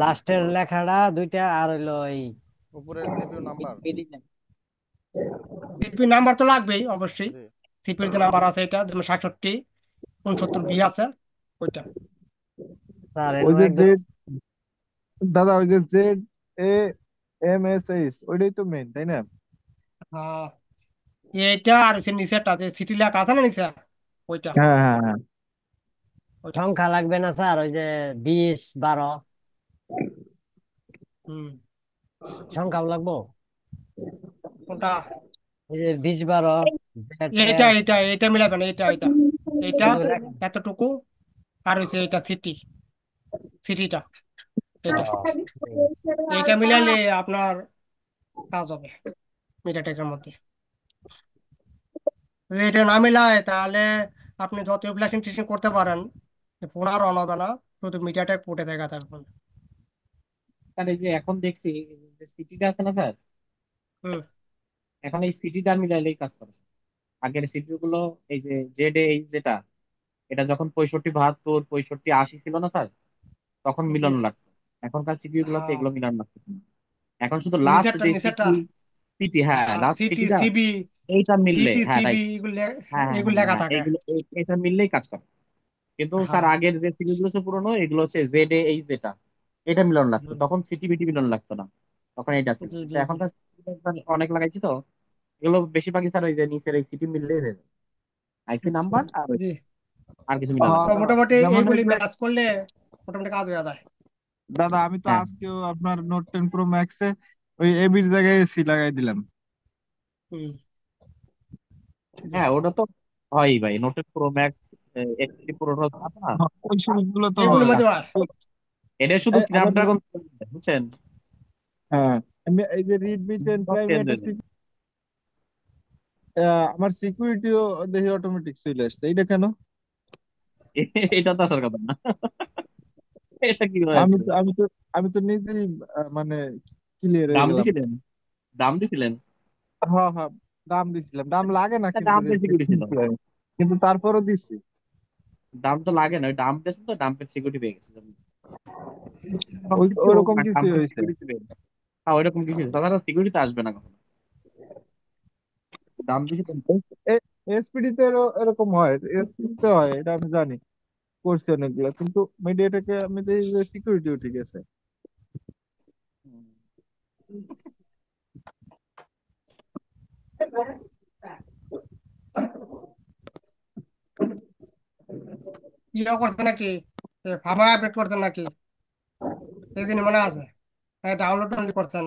[SPEAKER 2] লাস্টের লেখাটা দুইটা আর হইলো এই
[SPEAKER 7] উপরের সিপিইউ নাম্বার।
[SPEAKER 1] সিপি নাম্বার তো লাগবেই অবশ্যই।
[SPEAKER 7] জি।
[SPEAKER 1] সিপির যে নাম্বার আছে এটা যেমন 67 69 বি আছে ওইটা।
[SPEAKER 2] স্যার
[SPEAKER 5] ওই
[SPEAKER 2] এনো
[SPEAKER 5] যে
[SPEAKER 2] একদম
[SPEAKER 5] জেড, দাদা ওই যে Z A M S H ওইটাই তো মেইন, তাই না?
[SPEAKER 1] হ্যাঁ এইটা আর হচ্ছে নিচেরটা যে সিটি লেখা আছে না নিচে ওইটা
[SPEAKER 5] হ্যাঁ হ্যাঁ হ্যাঁ।
[SPEAKER 1] ওইটা।
[SPEAKER 2] সংখ্যা লাগবে না স্যার, ওই যে 20 12
[SPEAKER 1] হুম
[SPEAKER 2] সংখ্যাও লাগবো।
[SPEAKER 1] কোনটা?
[SPEAKER 2] এই যে 20 12
[SPEAKER 1] এইটা এইটা এইটা মিলাবে না, এইটা এইটা এইটা
[SPEAKER 2] শুধু লেখা।
[SPEAKER 1] এতটুকু আর হচ্ছে এটা সিটিটা এটা। এইটা মিলাইলে আপনার কাজ হবে মিডিয়াটেকের মধ্যে। যদি এটা না মিলায় তাহলে আপনি যত প্লাসিং টেস্টিং করতে পারেন ফোন আর অন হবে না, শুধু মিডিয়াটেক পোর্টে দেখা থাকবেন।
[SPEAKER 4] স্যার এই যে এখন দেখছি যে সিটিটা আছে না স্যার,
[SPEAKER 1] হুম
[SPEAKER 4] এখন এই সিটিটা মিলাইলেই কাজ করে। আগের সিপিইউ গুলো এই যে জেড এইচ যেটা, এটা যখন 65 72 65 80 ছিল না স্যার, তখন
[SPEAKER 1] জি।
[SPEAKER 4] মিলানো লাগতো। এখনকার সিপিইউ গুলোতে
[SPEAKER 1] হ্যাঁ
[SPEAKER 4] এগুলো মিলানো লাগতো না। এখন শুধু লাস্ট
[SPEAKER 1] নিচেরটা
[SPEAKER 4] যে
[SPEAKER 1] নিচেরটা
[SPEAKER 4] সিটি, হ্যাঁ লাস্ট
[SPEAKER 1] সিটি
[SPEAKER 4] সিটিটা,
[SPEAKER 1] সিবি
[SPEAKER 4] এইটা মিললে,
[SPEAKER 1] সিটি
[SPEAKER 4] হ্যাঁ
[SPEAKER 1] সিবি
[SPEAKER 4] রাইট,
[SPEAKER 1] এগুলো
[SPEAKER 4] হ্যাঁ হ্যাঁ
[SPEAKER 1] এগুলো
[SPEAKER 4] হ্যাঁ
[SPEAKER 1] লেখা
[SPEAKER 4] হ্যাঁ
[SPEAKER 1] থাকে।
[SPEAKER 4] এইগুলো এটা মিললেই কাজ করে। কিন্তু স্যার
[SPEAKER 1] হ্যাঁ
[SPEAKER 4] আগের যে সিরিজ গুলো হচ্ছে পুরোনো, এগুলো হচ্ছে জেড এ এইচ যেটা, এটা মিলানো লাগতো,
[SPEAKER 1] হুম,
[SPEAKER 4] তখন সিটি বিটি মিলানো লাগতো না, তখন এটা ছিল।
[SPEAKER 1] জি
[SPEAKER 4] কিন্তু
[SPEAKER 1] জি জি।
[SPEAKER 4] এখনকার অনেক লাগাইছি তো, এগুলো বেশিরভাগই স্যার ওই যে নিচের এই সিটি মিললেই হয়ে যায়, আইসি নাম্বার আর
[SPEAKER 1] জি
[SPEAKER 4] আর কিছু মিলানো
[SPEAKER 5] হ্যাঁ
[SPEAKER 4] লাগবে
[SPEAKER 1] তো
[SPEAKER 4] না।
[SPEAKER 5] দাদা,
[SPEAKER 1] মোটামুটি
[SPEAKER 5] যেমন এই
[SPEAKER 1] এইগুলি
[SPEAKER 5] যে
[SPEAKER 1] ম্যাচ করলে মোটামুটি কাজ হয়ে যায়।
[SPEAKER 5] দাদা আমি তো
[SPEAKER 4] হ্যাঁ
[SPEAKER 5] আজকেও আপনার নোট 10 প্রো ম্যাক্সে ওই এবির জায়গায় এসি লাগাই দিলাম।
[SPEAKER 1] হুম জি।
[SPEAKER 4] হ্যাঁ, ওটা তো হয় ভাই, নোটের প্রো ম্যাক্স এক্সপি প্রো আছে না,
[SPEAKER 5] হ্যাঁ, ওই সুবিধাগুলো তো
[SPEAKER 1] এইগুলির
[SPEAKER 5] হয়।
[SPEAKER 1] মধ্যে হয়।
[SPEAKER 4] এটা শুধু
[SPEAKER 5] আবার
[SPEAKER 4] স্ন্যাপড্রাগন বুঝছেন,
[SPEAKER 5] হ্যাঁ, এই যে রেডমি 10
[SPEAKER 4] সব
[SPEAKER 5] প্রাইমে
[SPEAKER 4] চেঞ্জ
[SPEAKER 5] একটা
[SPEAKER 4] হয়ে যায়।
[SPEAKER 5] আমার সিকিউরিটিও দেখি অটোমেটিক চলে আসছে, এইটা কেন?
[SPEAKER 4] এটা তো আসার কথা না। এটা কি হয়
[SPEAKER 5] আমি
[SPEAKER 4] আসলে?
[SPEAKER 5] তো আমি তো আমি তো নিজেই মানে ক্লিয়ার হয়ে
[SPEAKER 4] দাম
[SPEAKER 5] গেলাম।
[SPEAKER 4] দিছিলেন? দাম দিছিলেন?
[SPEAKER 5] হ্যাঁ হ্যাঁ, দাম দিছিলাম, দাম লাগে না
[SPEAKER 4] তা
[SPEAKER 5] কিন্তু
[SPEAKER 4] দাম বেশি
[SPEAKER 5] রেডমি
[SPEAKER 4] করেছিল,
[SPEAKER 5] কিন্তু তারপরও দিছি।
[SPEAKER 4] দাম তো লাগে না, ওই ডাম পেয়েছেন তো, ডাম্পের সিকিউরিটি পেয়ে গেছে যেমন। সব
[SPEAKER 5] ওই
[SPEAKER 4] কিছু
[SPEAKER 5] ওরকম কিছু
[SPEAKER 4] ডাম্পের
[SPEAKER 5] হয়েছে।
[SPEAKER 4] সিকিউরিটি পেয়ে গেছে। হ্যাঁ ওইরকম কিছু, তাছাড়া সিকিউরিটি আসবে না কখনো, দাম দিছিলেন।
[SPEAKER 5] এসপিডি তে এরকম হয়, এসপিডি তে হয়, এটা আমি জানি, করছি অনেকগুলো, কিন্তু মিডিয়াটেকে আমি দেখি যে সিকিউরিটিও ঠিক আছে।
[SPEAKER 1] ইয়ে করছে নাকি ফার্মার আপডেট করছেন নাকি এই দিন মনে আছে? ডাউনলোড করছেন?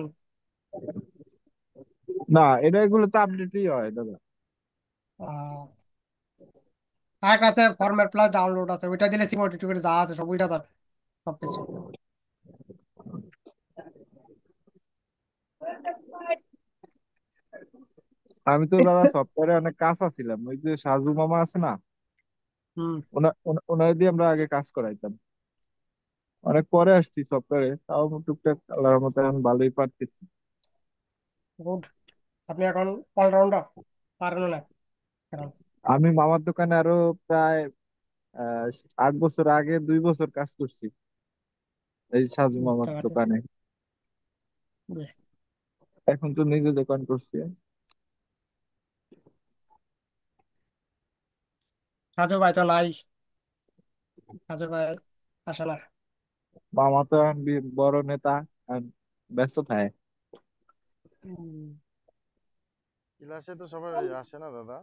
[SPEAKER 5] না, এটা এগুলো তো আপডেটই হয় দাদা।
[SPEAKER 1] আহ, আর একটা আছে ফরম্যাট প্লাস ডাউনলোড আছে, ওইটা দিলে সিকিউরিটি টিকিউরিটি যা আছে সব ওইটা যাবে সবকিছু।
[SPEAKER 5] আমি তো দাদা সফটওয়্যারে অনেক কাজ ছিলাম, ওই যে সাজু মামা আছে না,
[SPEAKER 1] হুম
[SPEAKER 5] ওনার দিয়ে আমরা আগে কাজ করাইতাম। অনেক পরে আসছি সফটওয়্যারে, তাও টুকটাক আল্লাহর মতো এখন ভালোই পারতেছি।
[SPEAKER 1] গুড। আপনি এখন অলরাউন্ডার পারেন না এখন?
[SPEAKER 5] আমি মামার দোকানে আরো প্রায় আহ 8 বছর আগে 2 বছর কাজ করছি, এই সাজু
[SPEAKER 1] বুঝতে
[SPEAKER 5] মামার
[SPEAKER 1] পারছি।
[SPEAKER 5] দোকানে।
[SPEAKER 1] জি।
[SPEAKER 5] এখন তো নিজে দোকান করছি।
[SPEAKER 1] সাজু ভাই তো নাই, সাজু ভাই আসে না।
[SPEAKER 5] মামা তো এখন বড় নেতা, এখন ব্যস্ত থাকে।
[SPEAKER 7] ক্লাসে তো সবাই আসে না দাদা,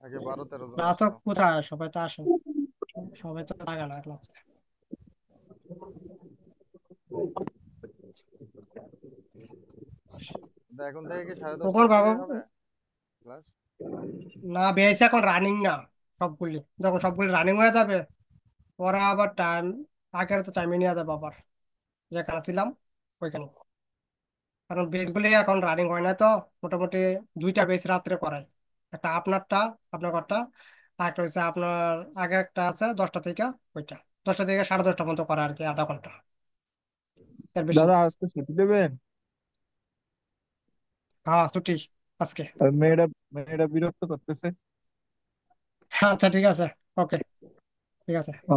[SPEAKER 7] আগে 12 13 জন
[SPEAKER 1] না তো
[SPEAKER 7] আসতো।
[SPEAKER 1] কোথায়, সবাই তো আসে না। সবাই তো থাকে না ক্লাসে।
[SPEAKER 7] তা এখন থেকে কি 10:30
[SPEAKER 1] কখন
[SPEAKER 7] থেকে
[SPEAKER 1] বাবা?
[SPEAKER 7] হবে ক্লাস?
[SPEAKER 1] না বেশি এখন রানিং না, সবগুলি যখন সবগুলি রানিং হয়ে যাবে ওরা আবার টাইম, আগের তো টাইমে নিয়ে যাবে আবার যেখানে ছিলাম ওইখানে। কারণ বেসগুলি এখন রানিং হয় না তো, মোটামুটি দুইটা বেস রাত্রে করায়। একটা আপনারটা, আপনার ঘরটা, আর একটা হচ্ছে আপনার আগে একটা আছে 10টা থেকে, ওইটা 10টা থেকে 10:30 পর্যন্ত করা আর কি, আধা ঘন্টা এর বেশি
[SPEAKER 5] দাদা
[SPEAKER 1] না।
[SPEAKER 5] আজকে ছুটি দেবেন?
[SPEAKER 1] হ্যাঁ ছুটি আজকে।
[SPEAKER 5] আর মেয়েরা মেয়েরা বিরক্ত করতেছে।
[SPEAKER 1] আচ্ছা ঠিক আছে, ওকে। ঠিক আছে।
[SPEAKER 5] আচ্ছা।